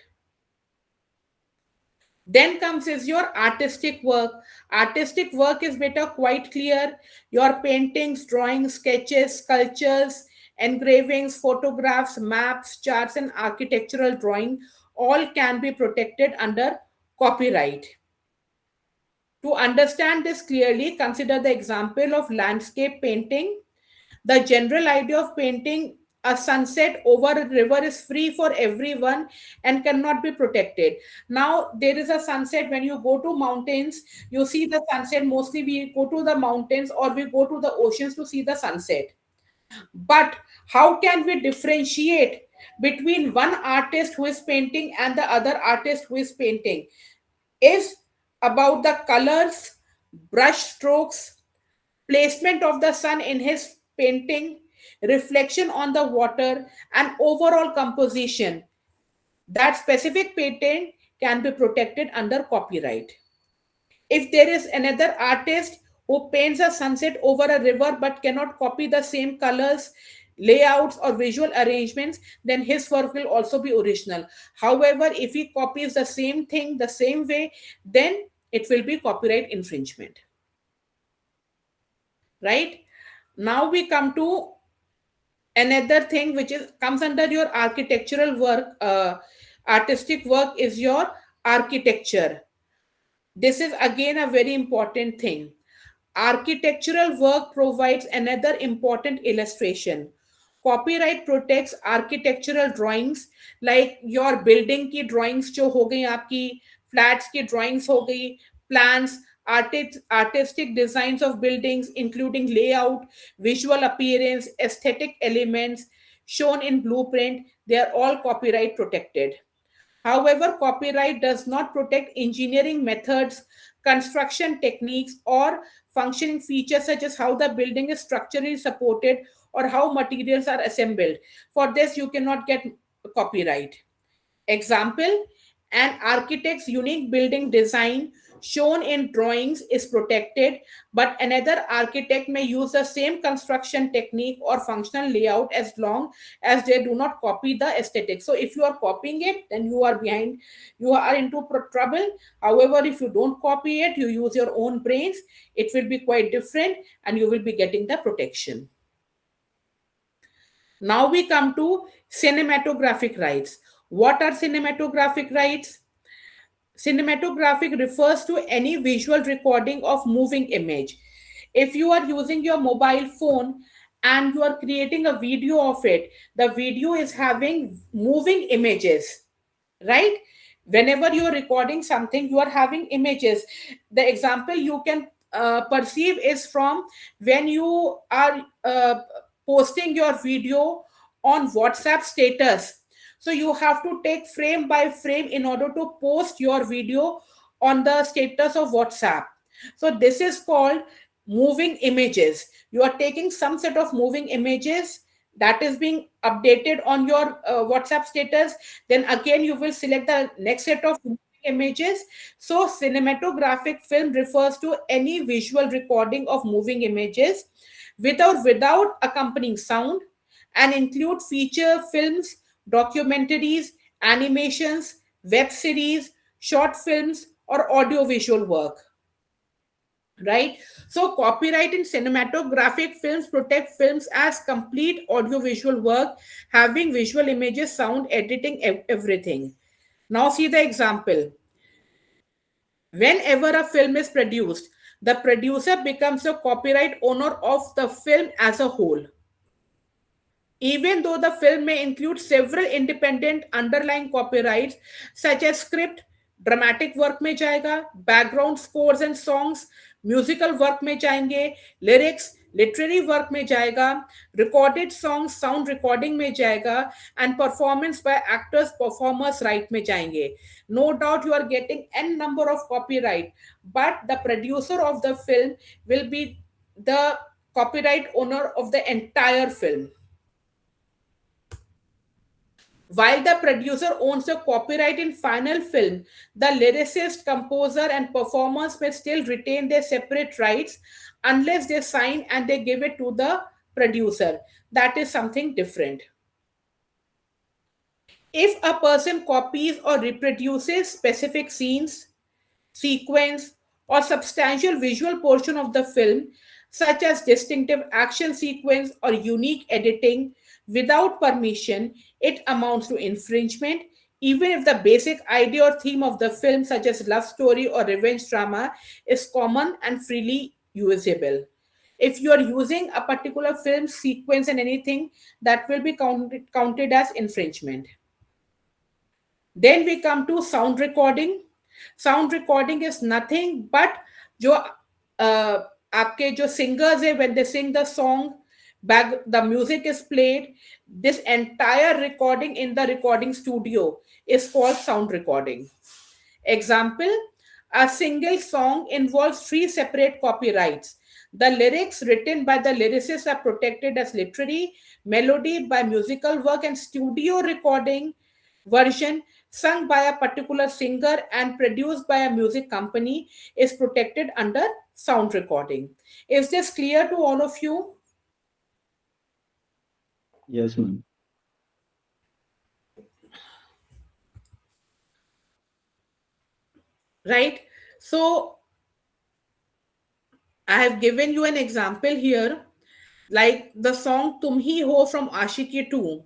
Then comes is your artistic work. Artistic work is better quite clear. Your paintings, drawings, sketches, sculptures, engravings, photographs, maps, charts, and architectural drawing all can be protected under copyright. To understand this clearly, consider the example of landscape painting. The general idea of painting a sunset over a river is free for everyone and cannot be protected. Now, there is a sunset when you go to mountains, you see the sunset. Mostly, we go to the mountains or we go to the oceans to see the sunset. But how can we differentiate between one artist who is painting and the other artist who is painting? Is about the colors, brush strokes, placement of the sun in his painting, reflection on the water, and overall composition. That specific painting can be protected under copyright. If there is another artist who paints a sunset over a river but cannot copy the same colors, layouts, or visual arrangements, then his work will also be original. However, if he copies the same thing the same way, then it will be copyright infringement. Right? Now we come to another thing which is comes under your architectural work. Artistic work is your architecture. This is again a very important thing. Architectural work provides another important illustration. copyright protects architectural drawings, like your building की drawings जो हो गई आपकी, flats की drawings हो गई, plans, artistic designs of buildings including layout, visual appearance, aesthetic elements shown in blueprint, they are all copyright protected. However, copyright does not protect engineering methods, construction techniques, or functioning features such as how the building is structurally supported or how materials are assembled. For this, you cannot get copyright. Example, an architect's unique building design shown in drawings is protected, but another architect may use the same construction technique or functional layout as long as they do not copy the aesthetic. So if you are copying it, then you are behind, you are into trouble. However, if you don't copy it, you use your own brains, it will be quite different and you will be getting the protection. Now we come to cinematographic rights. What are cinematographic rights? Cinematographic refers to any visual recording of moving image. If you are using your mobile phone and you are creating a video of it, the video is having moving images, right? Whenever you are recording something, you are having images. The example you can perceive is from when you are posting your video on WhatsApp status. So you have to take frame by frame in order to post your video on the status of WhatsApp. So this is called moving images. You are taking some set of moving images that is being updated on your WhatsApp status. Then again, you will select the next set of images. So cinematographic film refers to any visual recording of moving images without accompanying sound, and include feature films, documentaries, animations, web series, short films, or audiovisual work, right? So copyright in cinematographic films protect films as complete audiovisual work having visual images, sound, editing, everything. Now see the example. Whenever a film is produced, the producer becomes the copyright owner of the film as a whole, even though the film may include several independent underlying copyrights such as script, dramatic work में जाएगा, background scores and songs, musical work में जाएंगे, lyrics, literary work में जाएगा, recorded songs, sound recording में जाएगा, and performance by actors, performers right में जाएंगे. No doubt you are getting n number of copyright, but the producer of the film will be the copyright owner of the entire film. While the producer owns the copyright in final film, the lyricist, composer, and performers may still retain their separate rights unless they sign and they give it to the producer. That is something different. If a person copies or reproduces specific scenes, sequence, or substantial visual portion of the film, such as distinctive action sequence or unique editing, without permission, it amounts to infringement, even if the basic idea or theme of the film, such as love story or revenge drama, is common and freely usable. If you are using a particular film sequence and anything, that will be counted as infringement. Then we come to sound recording. Sound recording is nothing but जो आपके जो singers है, when they sing the song, back the music is played, this entire recording in the recording studio is called sound recording. Example, a single song involves three separate copyrights. The lyrics written by the lyricist are protected as literary, melody by musical work, and studio recording version sung by a particular singer and produced by a music company is protected under sound recording. Is this clear to all of you? Yes, ma'am. Right? So I have given you an example here, like the song Tum Hi Ho from Ashiki 2.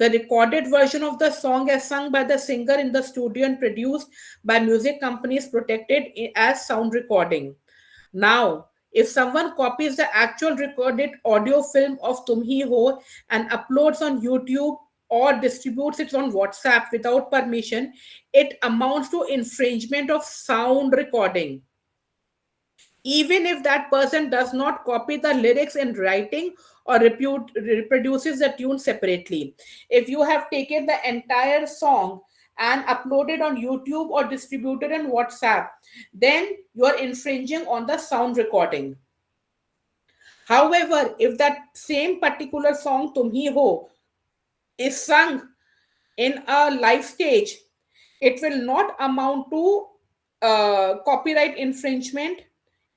The recorded version of the song as sung by the singer in the studio and produced by music companies protected as sound recording. Now, If someone copies the actual recorded audio film of Tum Hi Ho and uploads on YouTube or distributes it on WhatsApp without permission, it amounts to infringement of sound recording. Even if that person does not copy the lyrics in writing or reproduces the tune separately. If you have taken the entire song and uploaded on YouTube or distributed on WhatsApp, then you are infringing on the sound recording. However, if that same particular song Tum Hi Ho is sung in a live stage, it will not amount to copyright infringement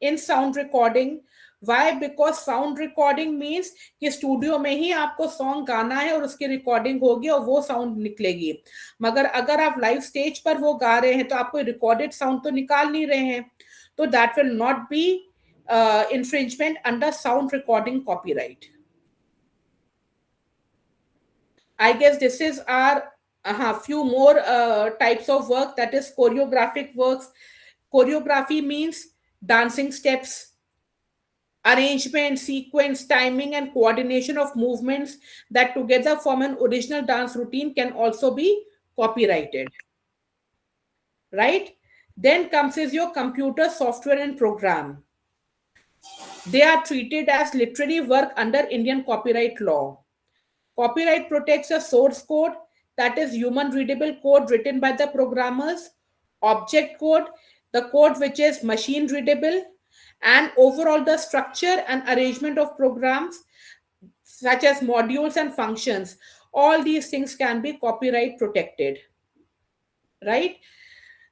in sound recording. Why? Because sound recording means कि studio में ही आपको song गाना है और उसकी recording होगी और वो साउंड निकलेगी. मगर अगर आप लाइव स्टेज पर वो गा रहे हैं तो आप कोई रिकॉर्डेड साउंड तो निकाल नहीं रहे हैं, तो that will not be infringement under sound recording copyright. I guess this is our few more types of work, that is choreographic works. Choreography means dancing steps, arrangement, sequence, timing, and coordination of movements that together form an original dance routine can also be copyrighted. Right? Then comes is your computer software and program. They are treated as literary work under Indian copyright law. Copyright protects a source code, that is human readable code written by the programmers, object code, the code which is machine readable, and overall the structure and arrangement of programs such as modules and functions. All these things can be copyright protected, right?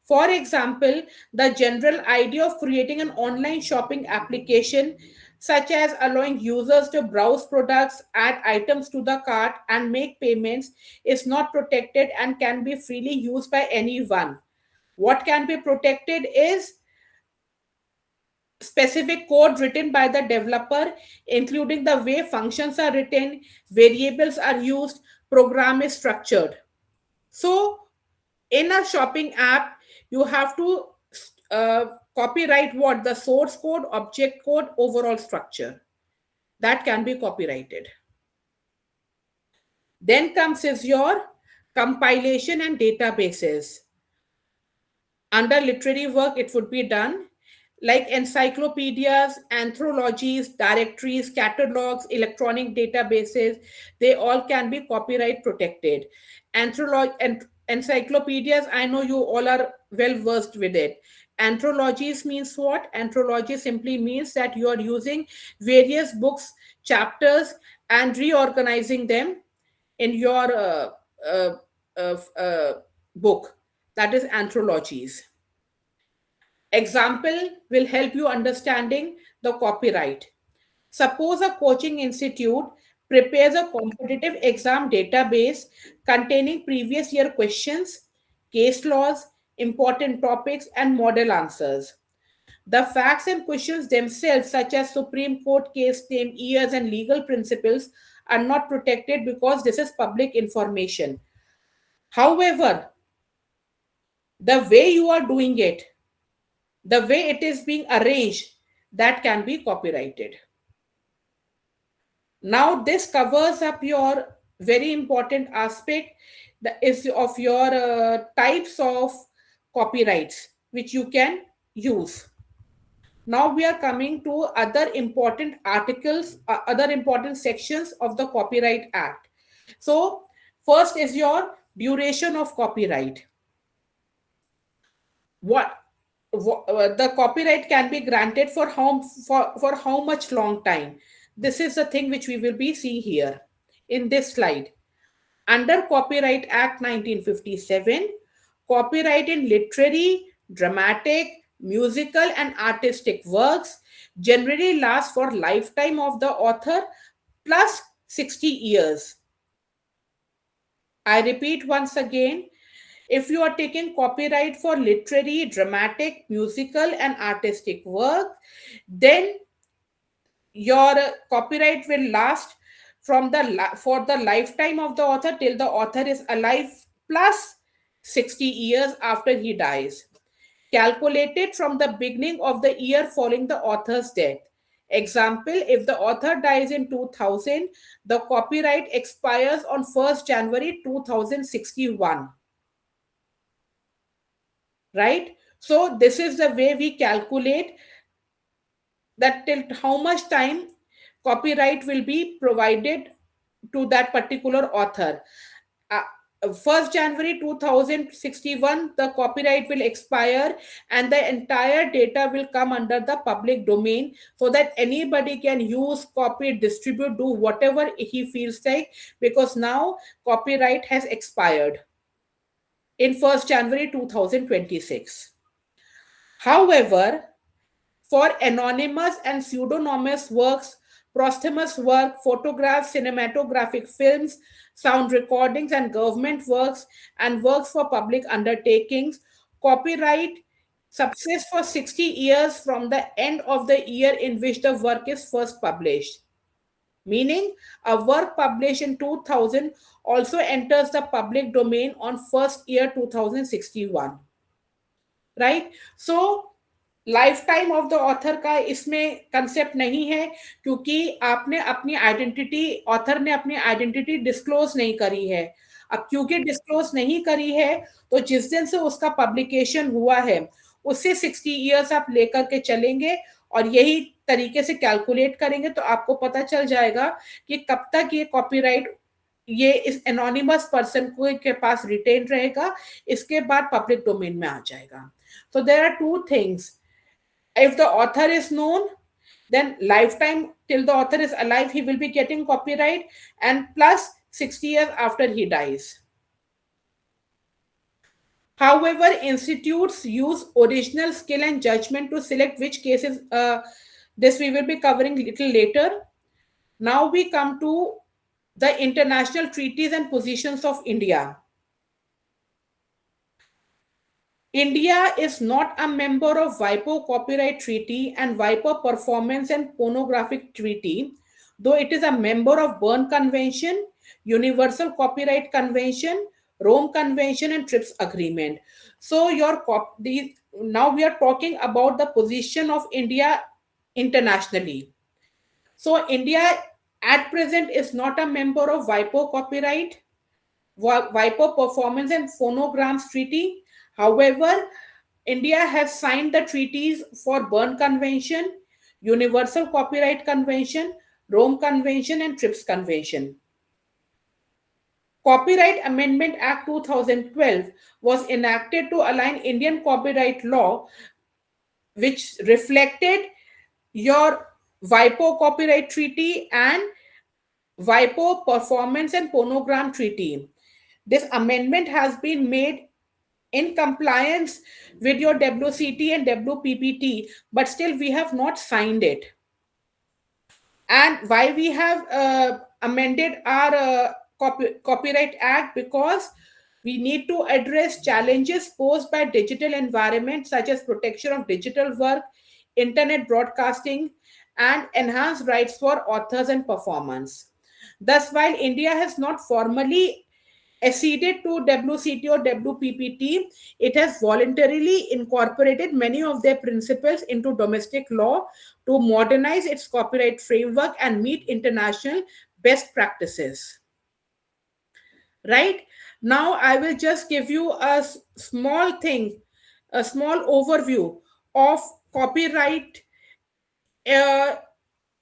For example, the general idea of creating an online shopping application, such as allowing users to browse products, add items to the cart, and make payments, is not protected and can be freely used by anyone. What can be protected is specific code written by the developer, including the way functions are written, variables are used, program is structured. So, in a shopping app, you have to uh, copyright what? The source code, object code, overall structure. That can be copyrighted. Then comes is your compilation and databases. Under literary work, it would be done like encyclopedias, anthologies, directories, catalogs, electronic databases. They all can be copyright protected. Encyclopedias, I know you all are well versed with it. Anthologies means what? Anthology simply means that you are using various books, chapters, and reorganizing them in your uh, book. That is anthologies. Example will help you understanding the copyright. Suppose a coaching institute prepares a competitive exam database containing previous year questions, case laws, important topics, and model answers. The facts and questions themselves, such as Supreme Court case name, years, and legal principles, are not protected because this is public information. However, the way you are doing it, the way it is being arranged, that can be copyrighted. Now this covers up your very important aspect, that is of your types of copyrights which you can use. Now we are coming to other important articles, other important sections of the Copyright Act. So first is your duration of copyright. What the copyright can be granted for how much long time. This is the thing which we will be seeing here in this slide. Under Copyright Act 1957, copyright in literary, dramatic, musical, and artistic works generally lasts for lifetime of the author plus 60 years. I repeat once again, if you are taking copyright for literary, dramatic, musical, and artistic work, then your copyright will last for the lifetime of the author till the author is alive plus 60 years after he dies, calculated from the beginning of the year following the author's death. Example, if the author dies in 2000, the copyright expires on 1st January 2061, right? So this is the way we calculate that till how much time copyright will be provided to that particular author. uh, 1st January 2061, the copyright will expire and the entire data will come under the public domain so that anybody can use, copy, distribute, do whatever he feels like, because now copyright has expired in 1st January 2026. However, for anonymous and pseudonymous works, posthumous work, photographs, cinematographic films, sound recordings, and government works, and works for public undertakings, copyright subsists for 60 years from the end of the year in which the work is first published. Meaning, a work published in 2000 also enters the public domain on first year 2061, right? So life time of the author का इसमें concept नहीं है, क्योंकि आपने अपनी identity, author ने अपनी identity disclose नहीं करी है। अब क्योंकि डिस्क्लोज नहीं करी है, तो जिस दिन से उसका पब्लिकेशन हुआ है उससे 60 ईयर्स आप लेकर के चलेंगे और यही तरीके से कैलकुलेट करेंगे तो आपको पता चल जाएगा कि कब तक ये कॉपीराइट ये इस एनोनिमस पर्सन को के पास रिटेन रहेगा, इसके बाद पब्लिक डोमेन में आ जाएगा। So there are two things. If the author is known, then lifetime till the author is alive, he will be getting copyright, and plus 60 years after he dies. However, institutes use original skill and judgment to select which cases. This we will be covering little later. Now we come to the international treaties and positions of India. India is not a member of WIPO Copyright Treaty and WIPO Performance and Pornographic Treaty, though it is a member of Berne Convention, Universal Copyright Convention, Rome Convention, and TRIPS Agreement. So now we are talking about the position of India internationally. So India at present is not a member of WIPO Copyright, WIPO Performance and Phonograms Treaty. However, India has signed the treaties for Berne Convention, Universal Copyright Convention, Rome Convention, and TRIPS Convention. Copyright Amendment Act 2012 was enacted to align Indian copyright law, which reflected your WIPO Copyright Treaty and WIPO Performance and Phonogram Treaty. This amendment has been made in compliance with your WCT and WPPT, but still we have not signed it. And why we have amended our Copyright Act? Because we need to address challenges posed by digital environment, such as protection of digital work, internet broadcasting, and enhanced rights for authors and performers. Thus, while India has not formally acceded to WCT or WPPT, it has voluntarily incorporated many of their principles into domestic law to modernize its copyright framework and meet international best practices. Right? Now, I will just give you a small thing, a small overview of copyright uh,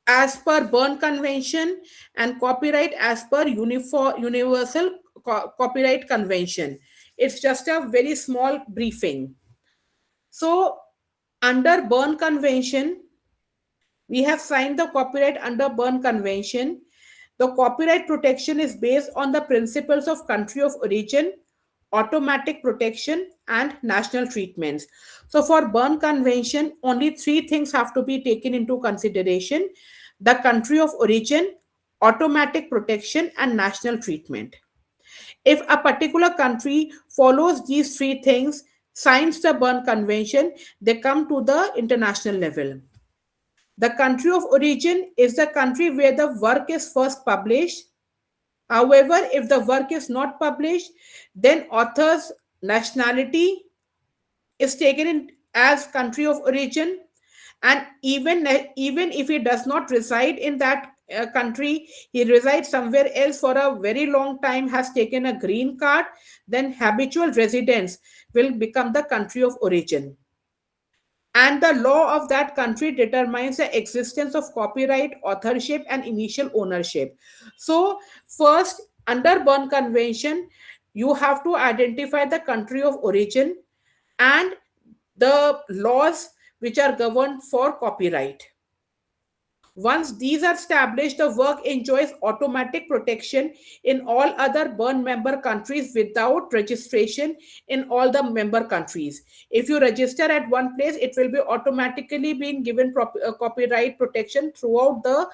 as per Berne Convention and copyright as per Universal Copyright Convention. It's just a very small briefing. So, under Berne Convention, we have signed the copyright under Berne Convention. The copyright protection is based on the principles of country of origin, automatic protection, and national treatments. So, for Berne Convention, only three things have to be taken into consideration: the country of origin, automatic protection, and national treatment. If a particular country follows these three things, signs the Berne Convention, they come to the international level. The country of origin is the country where the work is first published. However, if the work is not published, then author's nationality is taken in as country of origin, And even if he does not reside in that country, he resides somewhere else for a very long time, has taken a green card, then habitual residence will become the country of origin, and the law of that country determines the existence of copyright, authorship, and initial ownership. So first, under Berne Convention, you have to identify the country of origin and the laws which are governed for copyright. Once these are established, the work enjoys automatic protection in all other Berne member countries without registration in all the member countries. If you register at one place, it will be automatically being given copyright protection throughout the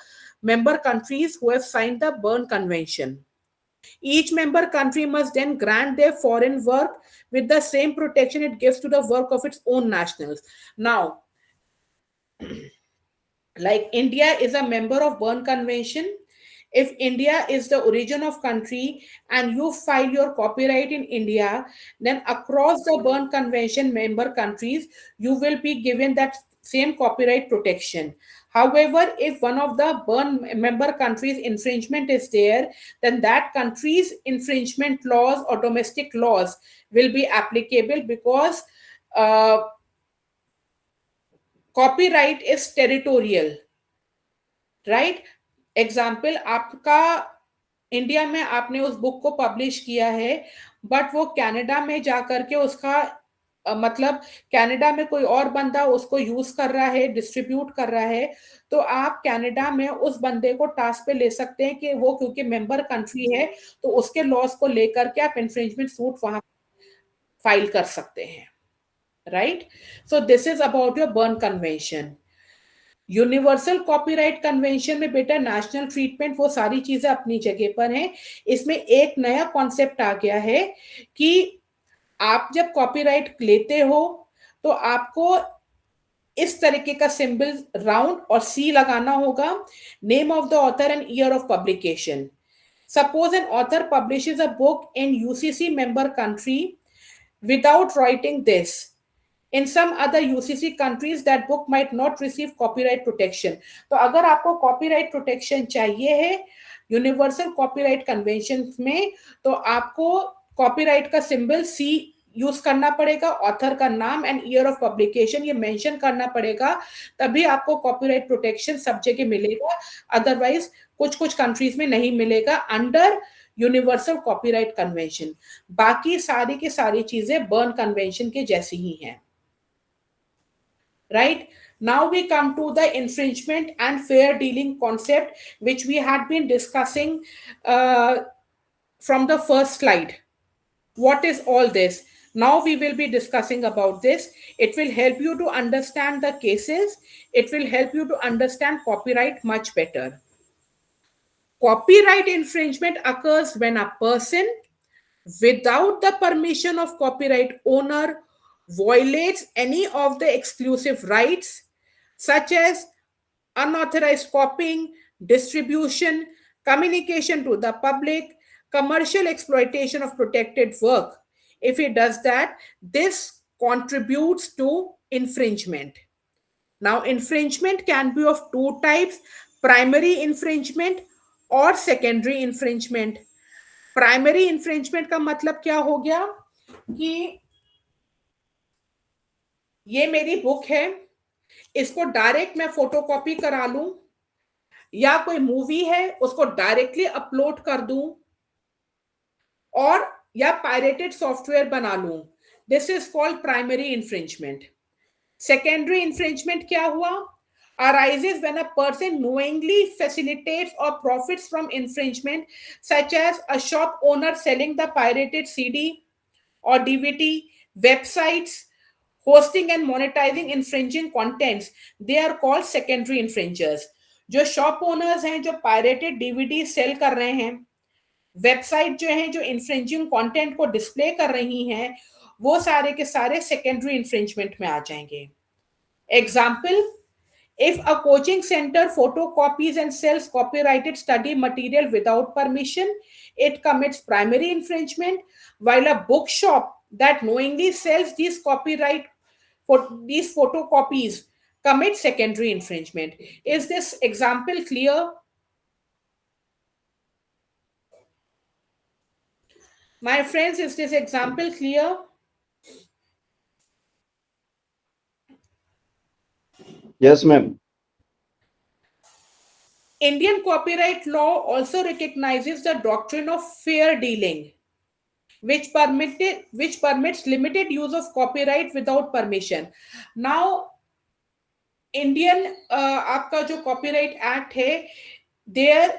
member countries who have signed the Berne Convention. Each member country must then grant their foreign work with the same protection it gives to the work of its own nationals. Now, like India is a member of Berne Convention. If India is the origin of country and you file your copyright in India, then across the Berne Convention member countries, you will be given that same copyright protection. However, if one of the Berne member countries infringement is there, then that country's infringement laws or domestic laws will be applicable, because uh, copyright is territorial, right. Example आपका, India में आपने उस book को publish किया है, but वो Canada में जाकर के उसका मतलब कनाडा में कोई और बंदा उसको यूज कर रहा है, डिस्ट्रीब्यूट कर रहा है, तो आप कनाडा में उस बंदे को टास्क पे ले सकते हैं कि वो क्योंकि मेंबर कंट्री है, तो उसके लॉस को लेकर के आप इंफ्रिंजमेंट सूट वहां फाइल कर सकते हैं, right. So this is about your burn convention. Universal copyright convention में बेटा नेशनल ट्रीटमेंट वो सारी चीजें अपनी जगह पर हैं. इसमें एक नया कॉन्सेप्ट आ गया है कि आप जब कॉपीराइट लेते हो तो आपको इस तरीके का सिंबल राउंड और सी लगाना होगा, name of the author and year of publication. Suppose an author publishes a book in UCC member country without writing this. In some other UCC countries, that book might not receive copyright protection. तो अगर आपको copyright protection चाहिए है universal copyright convention में, तो आपको copyright का symbol C use करना पड़ेगा, ऑथर का नाम एंड ईयर ऑफ पब्लिकेशन ये मेंशन करना पड़ेगा, तभी आपको कॉपीराइट प्रोटेक्शन सब जगह मिलेगा. अदरवाइज कुछ कुछ कंट्रीज में नहीं मिलेगा अंडर यूनिवर्सल कॉपीराइट कन्वेंशन. बाकी सारी की सारी चीजें बर्न कन्वेंशन के जैसी ही हैं, right. Now we come to the infringement and fair dealing concept, which we had been discussing uh, from the first slide. What is all this? Now we will be discussing about this. It will help you to understand the cases. It will help you to understand copyright much better. Copyright infringement occurs when a person, without the permission of copyright owner, violates any of the exclusive rights, such as unauthorized copying, distribution, communication to the public, commercial exploitation of protected work. If he does that, this contributes to infringement. Now, infringement can be of two types: primary infringement और secondary infringement. Primary infringement का मतलब क्या हो गया कि ये मेरी book है, इसको डायरेक्ट मैं फोटोकॉपी करा लूं, या कोई मूवी है उसको डायरेक्टली अपलोड कर दूं, और या पायरेटेड सॉफ्टवेयर बना लूं. This is called primary infringement. Secondary infringement क्या हुआ? Arises when a person knowingly facilitates or profits from infringement, such as a shop owner selling the pirated CD or DVD, websites hosting and monetizing infringing contents. They are called secondary infringers. जो shop owners हैं जो pirated DVD cell कर रहे हैं, website जो है जो इंफ्रिंजिंग content को डिस्प्ले कर रही हैं, वो सारे के सारे सेकेंडरी इंफ्रिंजमेंट में आ जाएंगे. Example: if a coaching center photocopies and sells copyrighted study material without permission, it commits primary infringement, while a bookshop that knowingly sells these copyright for these photocopies commit secondary infringement. Is this example clear? My friends, is this example clear? Yes, ma'am. Indian copyright law also recognizes the doctrine of fair dealing, which permits limited use of copyright without permission. Now, Indian आपका जो copyright act है, there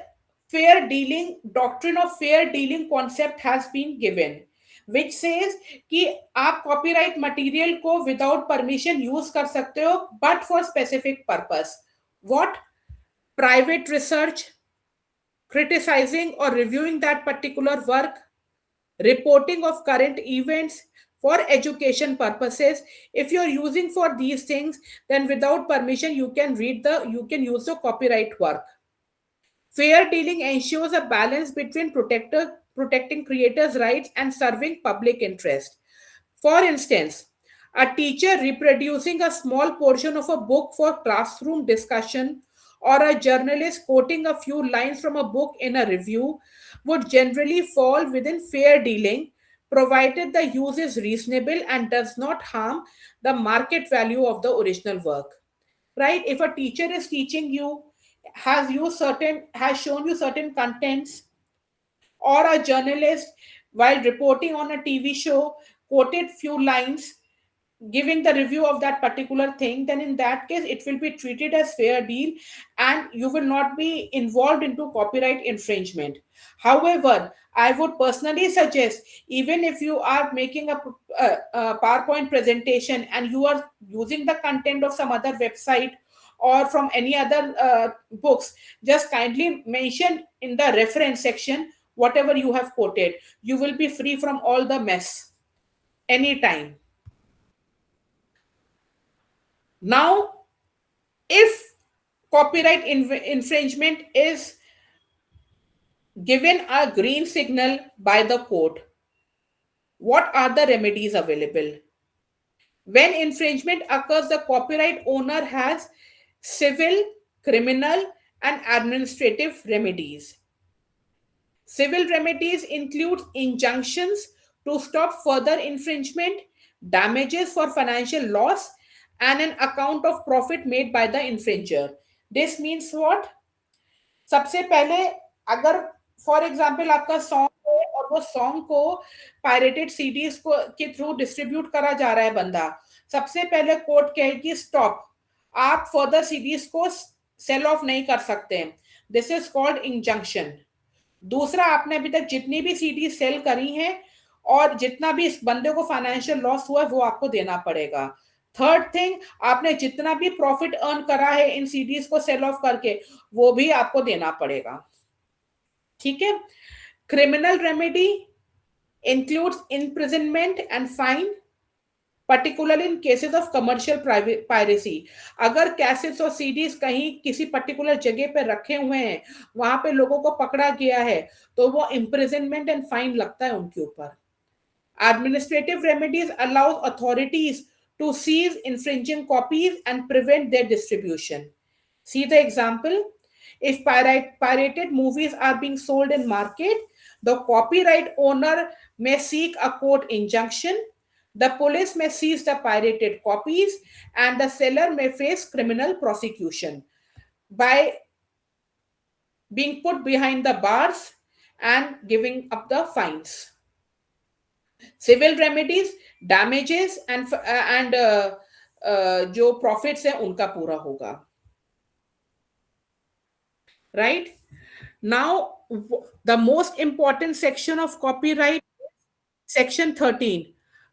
fair dealing doctrine of fair dealing concept has been given, which says कि आप copyright material को without permission use कर सकते हो, but for specific purpose. What? Private research, criticizing or reviewing that particular work, reporting of current events, for education purposes. If you're using for these things, then without permission you can use the copyright work. Fair dealing ensures a balance between protecting creators' rights and serving public interest. For instance, a teacher reproducing a small portion of a book for classroom discussion, or a journalist quoting a few lines from a book in a review would generally fall within fair dealing, provided the use is reasonable and does not harm the market value of the original work. Right? If a teacher is teaching you, has shown you certain contents, or a journalist while reporting on a TV show quoted few lines giving the review of that particular thing, then in that case it will be treated as fair deal and you will not be involved into copyright infringement. However, I would personally suggest, even if you are making a PowerPoint presentation and you are using the content of some other website or from any other books, just kindly mention in the reference section whatever you have quoted. You will be free from all the mess anytime. Now, if copyright infringement is given a green signal by the court, what are the remedies available? When infringement occurs, the copyright owner has civil, criminal, and administrative remedies. Civil remedies include injunctions to stop further infringement, damages for financial loss, and an account of profit made by the infringer. This means what? सबसे पहले, अगर for example आपका song है और वो song को pirated CDs को के थ्रू डिस्ट्रीब्यूट करा जा रहा है बंदा, सबसे पहले कोर्ट कहेगी स्टॉप, आप फर्दर सीडीज को सेल ऑफ नहीं कर सकते. This is called injunction. दूसरा, आपने अभी तक जितनी भी सीडी सेल करी हैं और जितना भी इस बंदे को फाइनेंशियल लॉस हुआ है वो आपको देना पड़ेगा. थर्ड थिंग, आपने जितना भी प्रॉफिट अर्न करा है इन सीडीज को सेल ऑफ करके वो भी आपको देना पड़ेगा. ठीक है. Criminal remedy includes imprisonment and fine, particularly in cases of commercial piracy. अगर कैसेट्स और सीडीज कहीं किसी पर्टिकुलर जगह पे रखे हुए हैं, वहां पे लोगों को पकड़ा गया है, तो वो इम्प्रिजनमेंट एंड फाइन लगता है उनके ऊपर. Administrative remedies allows authorities to seize infringing copies and prevent their distribution. See the example. If pirated movies are being sold in market, the copyright owner may seek a court injunction. The police may seize the pirated copies, and the seller may face criminal prosecution by being put behind the bars and giving up the fines. Civil remedies, damages and जो profits है उनका पूरा होगा. Right. Now the most important section of copyright, section 13,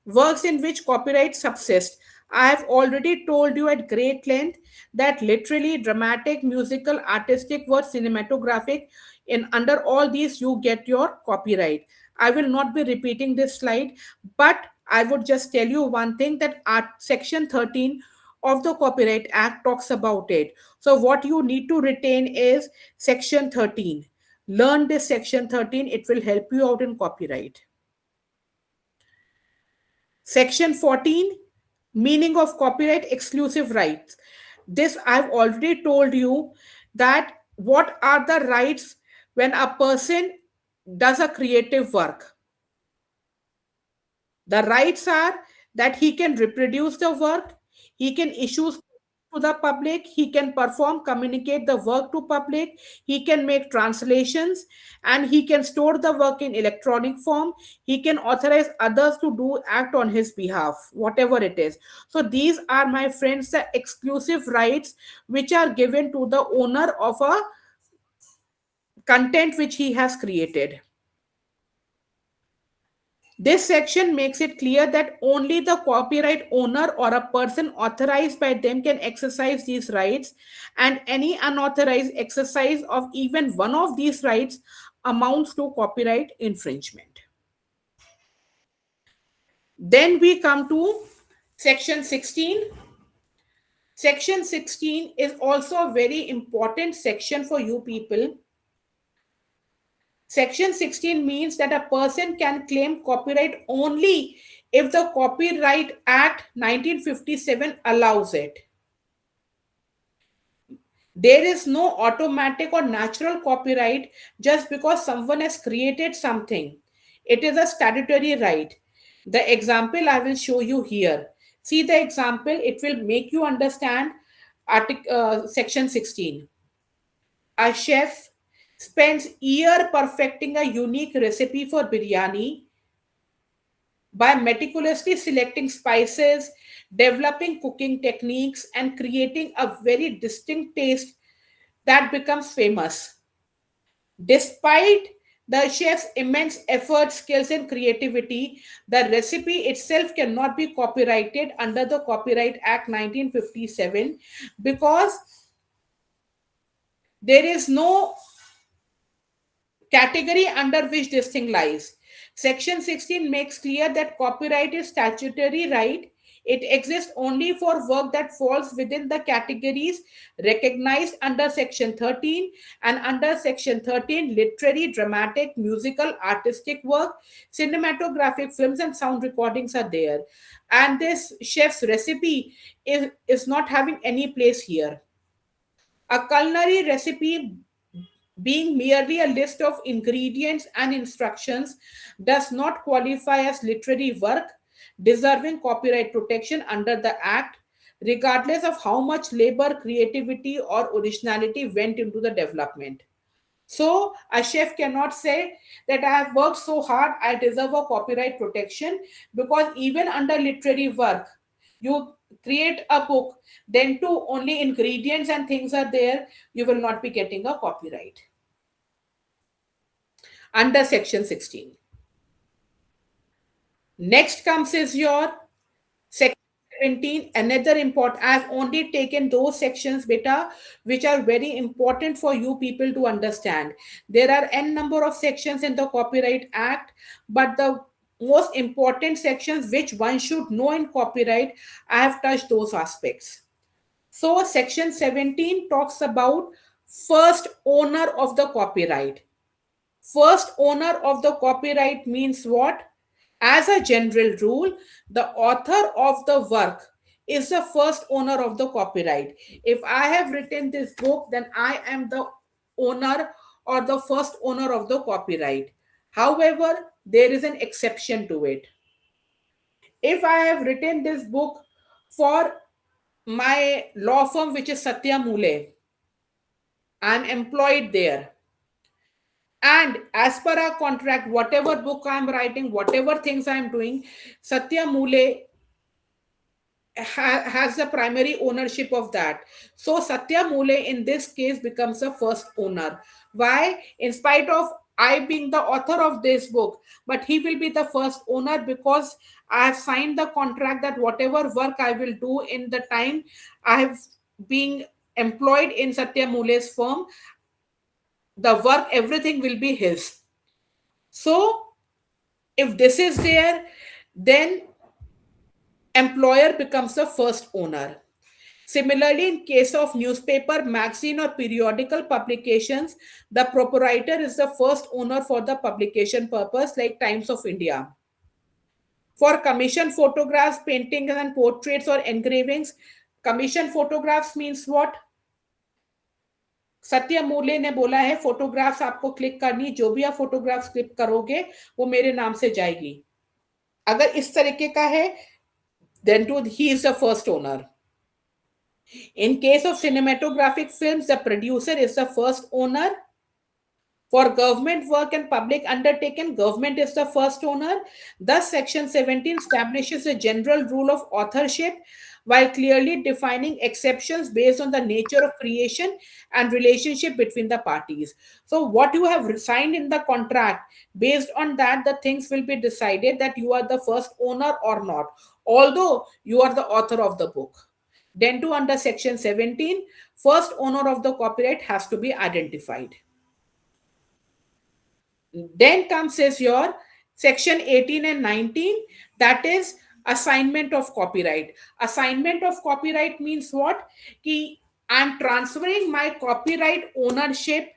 works in which copyright subsists. I have already told you at great length that literally, dramatic, musical, artistic, word, cinematographic, in under all these you get your copyright. I will not be repeating this slide, but I would just tell you one thing, that section 13 of the Copyright Act talks about it. So what you need to retain is section 13. Learn this section 13, it will help you out in copyright. Section 14, meaning of copyright exclusive rights. this I've already told you that what are the rights when a person does a creative work. The rights are that he can reproduce the work, he can issue to the public, he can perform, communicate the work to public, he can make translations, and he can store the work in electronic form. He can authorize others to do act on his behalf, whatever it is. So these are, my friends, the exclusive rights which are given to the owner of a content which he has created. This section makes it clear that only the copyright owner or a person authorized by them can exercise these rights, and any unauthorized exercise of even one of these rights amounts to copyright infringement. Then we come to section 16. Section 16 is also a very important section for you people. Section 16 means that a person can claim copyright only if the Copyright Act 1957 allows it. There is no automatic or natural copyright just because someone has created something. It is a statutory right. The example I will show you here. See the example, it will make you understand section 16. A chef spends year perfecting a unique recipe for biryani by meticulously selecting spices, developing cooking techniques, and creating a very distinct taste that becomes famous. Despite the chef's immense effort, skills, and creativity, the recipe itself cannot be copyrighted under the Copyright Act 1957 because there is no category under which this thing lies. Section 16 makes clear that copyright is statutory right. It exists only for work that falls within the categories recognized under Section 13, and under Section 13, literary, dramatic, musical, artistic work, cinematographic films, and sound recordings are there. And this chef's recipe is not having any place here. A culinary recipe, being merely a list of ingredients and instructions, does not qualify as literary work deserving copyright protection under the Act, regardless of how much labor, creativity, or originality went into the development. So, a chef cannot say that I have worked so hard, I deserve a copyright protection, because even under literary work, you create a book, then too only ingredients and things are there, you will not be getting a copyright under section 16. Next comes is your section 17. Another important, I've only taken those sections, beta, which are very important for you people to understand. There are n number of sections in the Copyright Act, but the most important sections which one should know in copyright, I have touched those aspects. So section 17 talks about first owner of the copyright. First owner of the copyright means what? As a general rule, the author of the work is the first owner of the copyright. If I have written this book, then I am the owner or the first owner of the copyright. However, there is an exception to it. If I have written this book for my law firm, which is Satya Muley, I'm employed there. And as per our contract, whatever book I'm writing, whatever things I'm doing, Satya Muley has the primary ownership of that. So Satya Muley in this case becomes the first owner. Why? In spite of I being the author of this book, but he will be the first owner because I have signed the contract that whatever work I will do in the time I have been employed in Satya Muley's firm, the work, everything will be his. So if this is there, then employer becomes the first owner. Similarly, in case of newspaper, magazine, or periodical publications, the proprietor is the first owner for the publication purpose, like Times of India. For commission photographs, paintings, and portraits or engravings, commission photographs means what? सत्य मूले ने बोला है photographs आपको click करनी, जो भी आप फोटोग्राफ्स क्लिक करोगे वो मेरे नाम से जाएगी। अगर इस तरीके का है, then too he is the first owner. In case of cinematographic films, the producer is the first owner. For government work and public undertaking, government is the first owner. Thus, Section 17 establishes a general rule of authorship while clearly defining exceptions based on the nature of creation and relationship between the parties. So, what you have signed in the contract, based on that, the things will be decided that you are the first owner or not, although you are the author of the book. Then, to under Section 17, first owner of the copyright has to be identified. Then comes is your section 18 and 19, that is assignment of copyright. Assignment of copyright means what? Ki I'm transferring my copyright ownership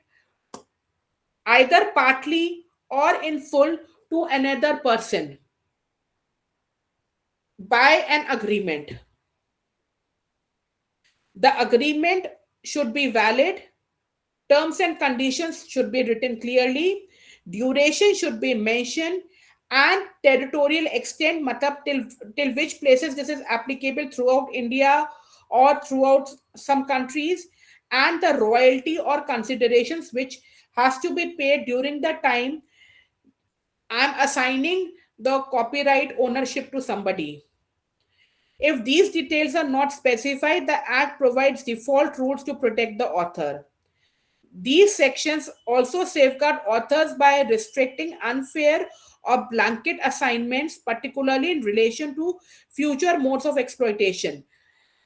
either partly or in full to another person by an agreement. The agreement should be valid. Terms and conditions should be written clearly. Duration should be mentioned, and territorial extent, matlab till which places this is applicable throughout India or throughout some countries, and the royalty or considerations which has to be paid during the time I'm assigning the copyright ownership to somebody. If these details are not specified, the Act provides default rules to protect the author. These sections also safeguard authors by restricting unfair or blanket assignments, particularly in relation to future modes of exploitation.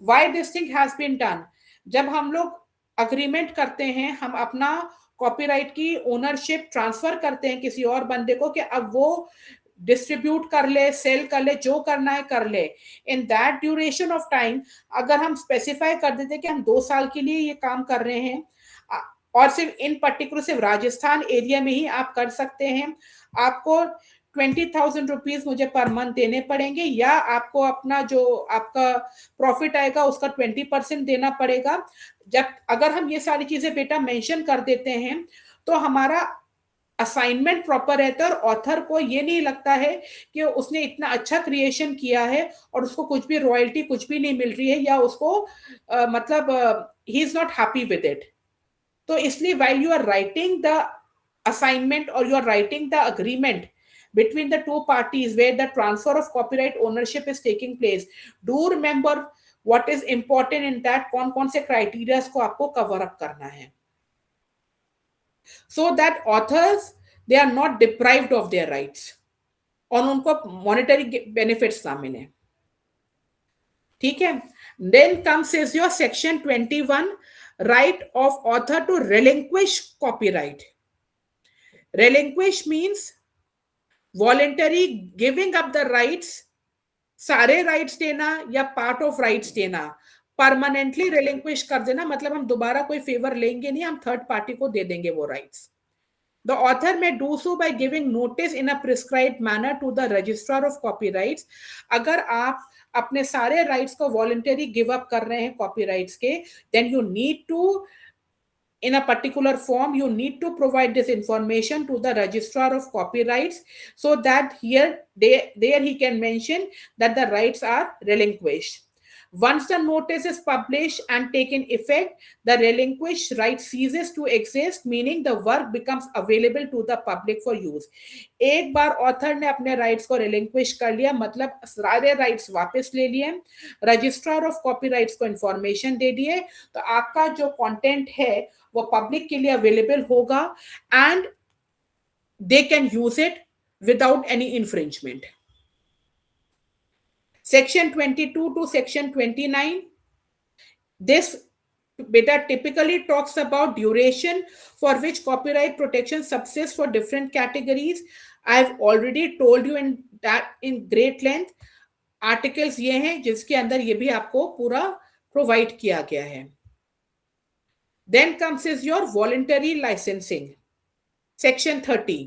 Why this thing has been done? जब हम लोग agreement करते हैं, हम अपना copyright की ownership transfer करते हैं किसी और बंदे को कि अब वो डिस्ट्रीब्यूट कर ले, सेल कर ले, जो करना है कर ले। In that duration of time अगर हम स्पेसिफाई कर देते कि हम 2 साल के लिए ये काम कर रहे हैं, और सिर्फ इन पर्टिकुलर सिर्फ राजस्थान एरिया में ही आप कर सकते हैं, आपको 20,000 रुपीज मुझे पर मंथ देने पड़ेंगे, या आपको अपना जो आपका प्रॉफिट आएगा उसका 20% देना पड़ेगा। जब अगर हम ये सारी चीजें बेटा मेंशन कर देते हैं तो हमारा असाइनमेंट प्रॉपर रहता है, और ऑथर को ये नहीं लगता है कि उसने इतना अच्छा क्रिएशन किया है और उसको कुछ भी रॉयल्टी कुछ भी नहीं मिल रही है, या उसको मतलब he is not happy with it. तो इसलिए while you are writing the assignment or you are writing the agreement between the two parties where the transfer of copyright ownership is taking place, do remember what is important in that, कौन कौन से criteria को आपको cover up करना है, so that authors they are not deprived of their rights और उनको monetary benefits ना मिले। ठीक है। Then comes is your section 21, right of author to relinquish copyright. Relinquish means voluntary giving up the rights, सारे rights देना या part of rights देना, परमानेंटली रिलिंक्विश कर देना, मतलब हम दोबारा कोई फेवर लेंगे नहीं, हम थर्ड पार्टी को दे देंगे वो rights. The author may do so by giving notice in a prescribed manner to the registrar of copyrights. अगर आप अपने सारे राइट्स को वॉलंटरी गिव अप कर रहे हैं कॉपीराइट्स के, then you need to in a particular form you need to provide this information to the registrar of copyrights, so that there he can mention that the rights are relinquished. Once the notice is published and taken effect, the relinquished right ceases to exist, meaning the work becomes available to the public for use. एक बार author ने अपने rights को relinquish कर लिया, मतलब सारे rights वापस ले लिए, रजिस्ट्रार ऑफ कॉपीराइट्स को इंफॉर्मेशन दे दिए, तो आपका जो कंटेंट है वो पब्लिक के लिए अवेलेबल होगा and they can use it without any infringement. Section 22 to Section 29, this beta typically talks about duration for which copyright protection subsists for different categories. I've already told you in that in great length. Articles ये हैं जिसके अंदर ये भी आपको पूरा provide किया गया है। Then comes is your voluntary licensing. Section 30.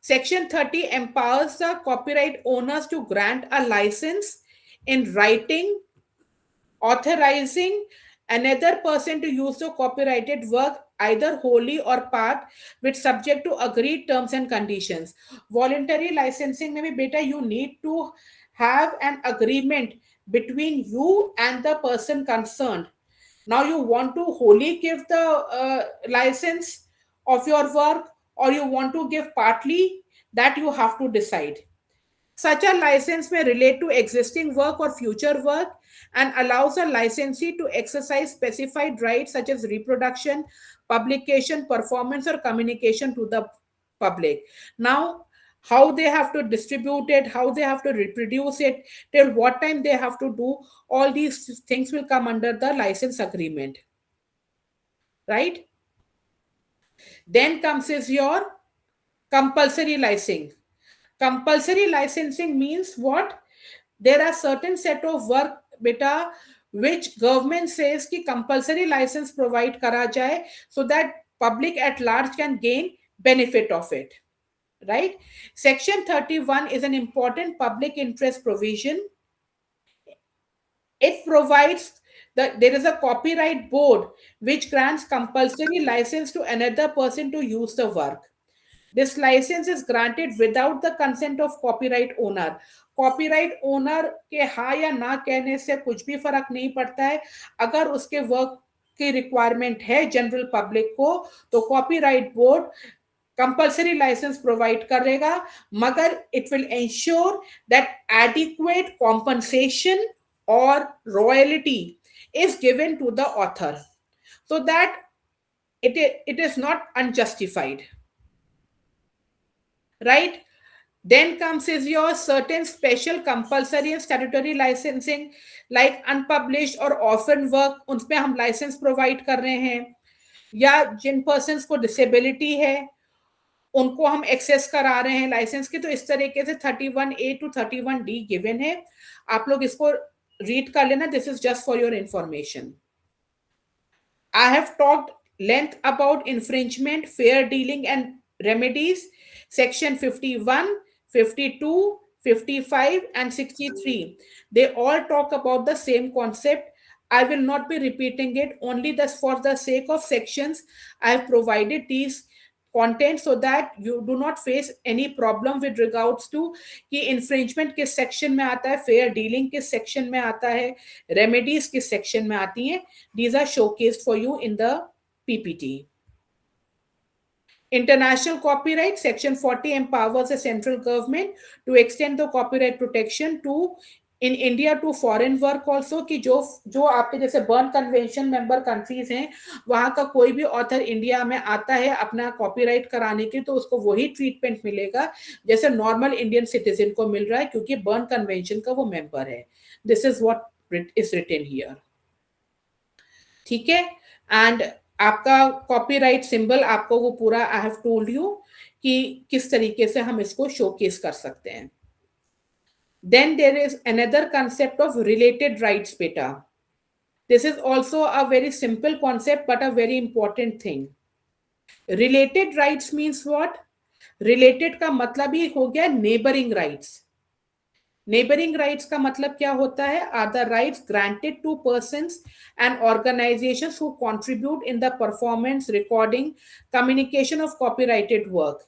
Section 30 empowers the copyright owners to grant a license in writing authorizing another person to use the copyrighted work either wholly or part with subject to agreed terms and conditions. Voluntary licensing में भी बेटा you need to have an agreement between you and the person concerned. Now you want to wholly give the license of your work, or you want to give partly, that you have to decide. Such a license may relate to existing work or future work and allows a licensee to exercise specified rights such as reproduction, publication, performance, or communication to the public. Now, how they have to distribute it, how they have to reproduce it, till what time they have to do, all these things will come under the license agreement, right? Then comes is your compulsory licensing. Compulsory licensing means what? There are certain set of work beta which government says कि compulsory license provide करा जाए so that public at large can gain benefit of it, right? Section 31 is an important public interest provision. It provides that there is a copyright board which grants compulsory license to another person to use the work. This license is granted without the consent of copyright owner. Copyright owner के हाँ या ना कहने से कुछ भी फर्क नहीं पड़ता है. अगर उसके वर्क की रिक्वायरमेंट है जनरल पब्लिक को, तो copyright board compulsory licence provide करेगा, मगर it will ensure that adequate compensation और royalty is given to the author so that it is not unjustified, right? Then comes is your certain special compulsory and statutory licensing like unpublished or orphan work, उनपे हम licence provide कर रहे हैं, या जिन person को disability है उनको हम एक्सेस करा रहे हैं लाइसेंस के. तो इस तरीके से 31A to 31D गिवन है. आप लोग इसको रीड कर लेना. This is just for your information. I have talked length about infringement, fair dealing, and remedies. Section 51, 52, 55, and 63. They all talk about the same concept. I will not be repeating it, only this for the sake of sections. I have provided these content so that you do not face any problem with regards to कि infringement किस section में आता है, fair dealing किस section में आता है, remedies किस section में आती हैं. These are showcased for you in the PPT. International copyright, section 40 empowers the central government to extend the copyright protection to in India to foreign work also. कि जो आपके जैसे बर्न कन्वेंशन मेंबर कंट्रीज हैं, वहां का कोई भी author India में आता है अपना कॉपीराइट कराने के, तो उसको वही ट्रीटमेंट मिलेगा जैसे नॉर्मल इंडियन सिटीजन को मिल रहा है, क्योंकि बर्न कन्वेंशन का वो मेंबर है. This is what is written here. ठीक है. एंड आपका कॉपीराइट सिंबल आपको वो पूरा आई हैव टोल्ड यू कि किस तरीके से हम इसको शोकेस कर सकते हैं. Then there is another concept of related rights बेटा. This is also a very simple concept but a very important thing. Related rights means what? Related का मतलब ही हो गया नेबरिंग राइट्स. नेबरिंग राइट्स का मतलब क्या होता है? Are the rights granted to persons and organisations who contribute in the performance, recording, communication of copyrighted work.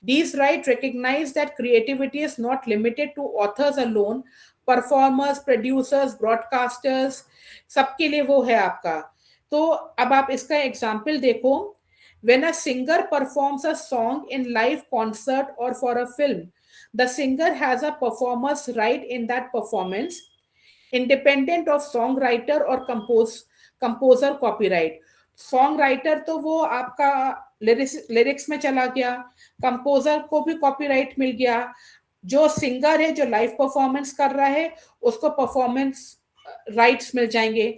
These rights recognize that creativity is not limited to authors alone. Performers, producers, broadcasters, सबके लिए वो है आपका. तो अब आप इसका example देखो. When a singer performs a song in live concert or for a film, the singer has a performer's right in that performance, independent of songwriter or composer copyright. Song writer तो वो आपका lyrics में चला गया, composer को भी copyright मिल गया, जो सिंगर है जो लाइव परफॉर्मेंस कर रहा है उसको परफॉर्मेंस राइट्स मिल जाएंगे.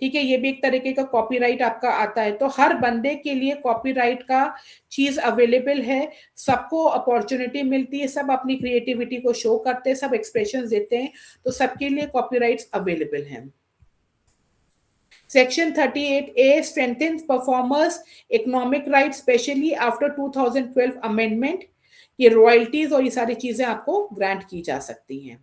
ठीक है, ये भी एक तरीके का कॉपीराइट आपका आता है. तो हर बंदे के लिए कॉपीराइट का चीज अवेलेबल है, सबको अपॉर्चुनिटी मिलती है, सब अपनी क्रिएटिविटी को शो करते हैं, सब एक्सप्रेशन देते हैं, तो सबके लिए कॉपीराइट्स अवेलेबल हैं. Section 38A strengthens performers' economic rights, especially after 2012 amendment. ये रॉयल्टीज और ये सारी चीजें आपको ग्रांट की जा सकती हैं.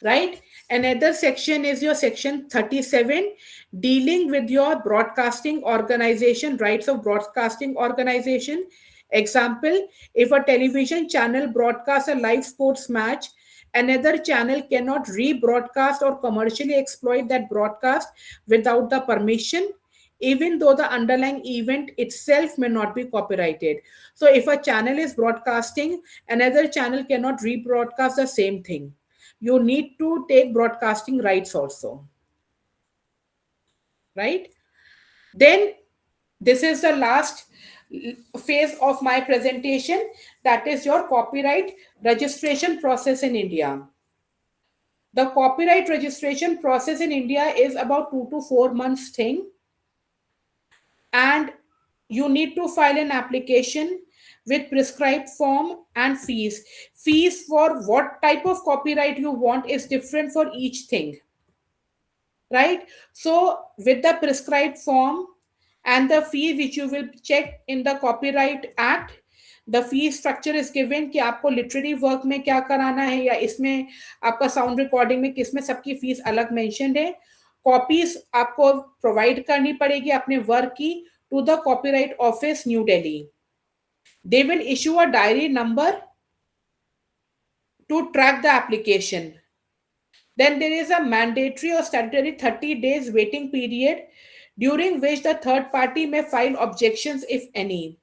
right? Another section is your section 37, dealing with your broadcasting organization, rights of broadcasting organization. Example, if a television channel broadcasts a live sports match, another channel cannot rebroadcast or commercially exploit that broadcast without the permission, even though the underlying event itself may not be copyrighted. So if a channel is broadcasting, another channel cannot rebroadcast the same thing. You need to take broadcasting rights also, right? Then this is the last phase of my presentation, that is your copyright registration process in India. The copyright registration process in India is about 2 to 4 months thing, and you need to file an application with prescribed form and fees. Fees for what type of copyright you want is different for each thing, right? So with the prescribed form and the fee which you will check in the Copyright Act, the fee structure is given कि आपको literary work में क्या कराना है या इसमें आपका sound recording में किसमें, सबकी फीस अलग मेंशनड है. कॉपीज आपको प्रोवाइड करनी पड़ेगी अपने वर्क की to the copyright office New Delhi. They will issue a diary number to track the application. Then there is a mandatory or statutory 30 days waiting period during which the third party may file objections if any.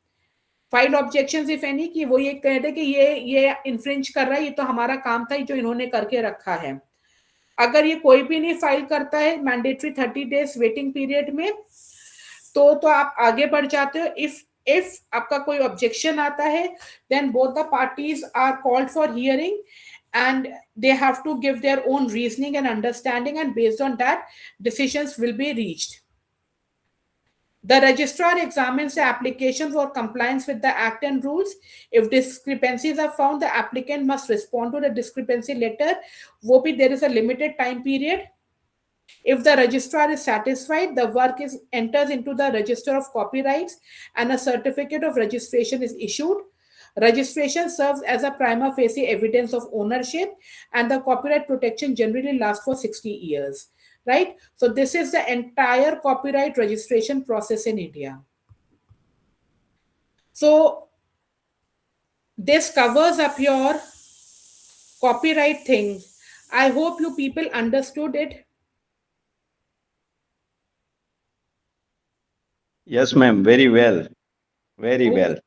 File objections if any, कि वो ये कहते कि ये infringe कर रहा है, ये तो हमारा काम था जो इन्होंने करके रखा है. अगर ये कोई भी नहीं फाइल करता है मैंडेटरी 30 डेज वेटिंग पीरियड में, तो आप आगे बढ़ जाते हो. इफ आपका कोई ऑब्जेक्शन आता है, then both the parties are called for hearing and they have to give their own reasoning and understanding, and based on that decisions will be reached. The registrar examines the application for compliance with the act and rules. If discrepancies are found, the applicant must respond to the discrepancy letter. वो भी there is a limited time period. If the registrar is satisfied, the work enters into the register of copyrights and a certificate of registration is issued. Registration serves as a prima facie evidence of ownership, and the copyright protection generally lasts for 60 years. Right? So, this is the entire copyright registration process in India. So, this covers up your copyright thing. I hope you people understood it. Yes, ma'am. Very well. Very Oh, well.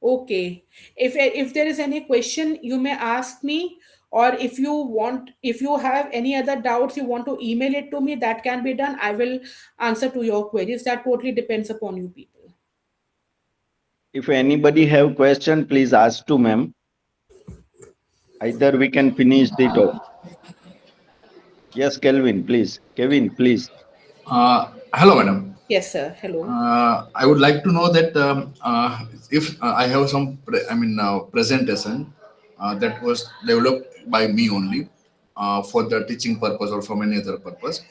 okay. If there is any question, you may ask me, or if you have any other doubts, you want to email it to me, that can be done. I will answer to your queries. That totally depends upon you people. If anybody have question, please ask to ma'am. Either we can finish the talk. Yes, Kelvin, please. Kevin, please. Hello, madam. Yes, sir. Hello. I would like to know that if I have some, presentation that was developed by me only for the teaching purpose or from any other purpose,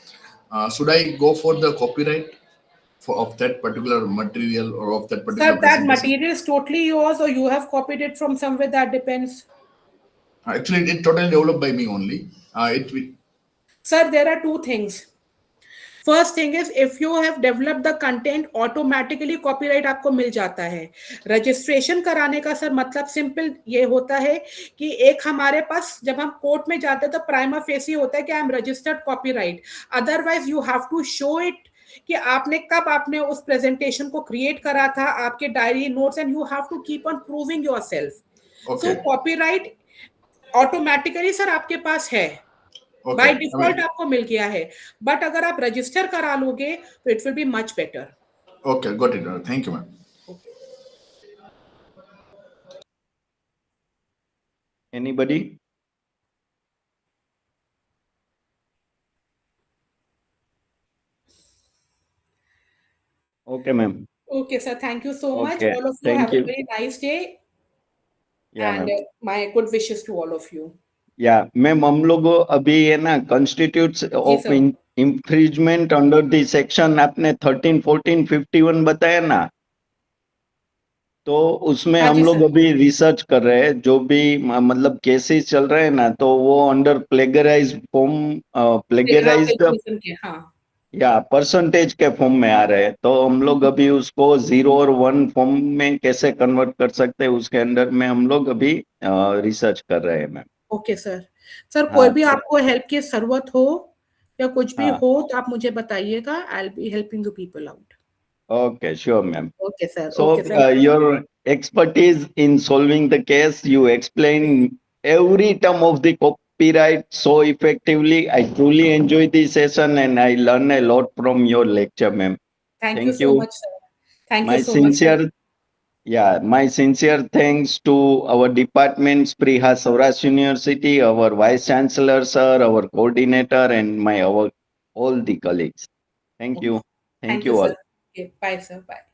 should I go for the copyright of that particular material or of that particular Sir, that presentation? material is totally yours, or you have copied it from somewhere, that depends. Actually, it totally developed by me only. Sir, there are two things. First thing is if you have develop the content, automatically copyright आपको मिल जाता है. Registration कराने का sir मतलब simple ये होता है कि एक हमारे पास जब हम कोर्ट में जाते हैं तो प्राइमा फेसी होता है कि I am registered copyright. Otherwise you have to show it कि आपने कब आपने उस प्रेजेंटेशन को क्रिएट करा था, आपके diary notes, and you have to keep on proving yourself. So copyright automatically sir आपके पास है, बाय डिफॉल्ट आपको मिल गया है. बट अगर आप रजिस्टर करा लोगे तो it will be much better. Okay, got it. Thank you, ma'am. Anybody? Okay, ma'am. Okay, sir. Thank you so much. Okay. All of you Thank have a you. very nice day. Yeah, And ma'am. my good wishes to all of you. Yeah ma'am, हम लोग अभी है ना constitutes जी of sir. Infringement under the section आपने 13, 14, 51 बताया ना, तो उसमें हाँ हम जी लोग सर। अभी रिसर्च कर रहे हैं, जो भी मतलब केसेस चल रहे हैं ना, तो वो अंडर प्लेगराइज फॉर्म, हाँ, प्लेगराइज्ड प्लेगरिज्म के, हाँ। या परसेंटेज के फॉर्म में आ रहे हैं। तो हम लोग अभी उसको 0 और 1 फॉर्म में कैसे कन्वर्ट कर सकते हैं, उसके अंदर में हम लोग अभी रिसर्च कर रहे हैं मैम। Okay sir. सर, कोई हाँ भी तो आपको हेल्प की जरूरत हो या कुछ भी हाँ, हो तो आप मुझे बताइएगा, I will be helping you people out. okay, sure, ma'am. Okay sir, So, okay sir. your expertise in solving the case, you explain every term of the copyright so effectively. I truly enjoy this session and I learn a lot from your lecture, ma'am. Thank you Thank so you. Much sir. Thank you My so much sir. sincere, yeah, my sincere thanks to our department, Spriha Saurashtra University, our Vice Chancellor, sir, our coordinator, and my our all the colleagues. Thank okay, you. Thank thank you you sir. all. Okay, bye sir, bye.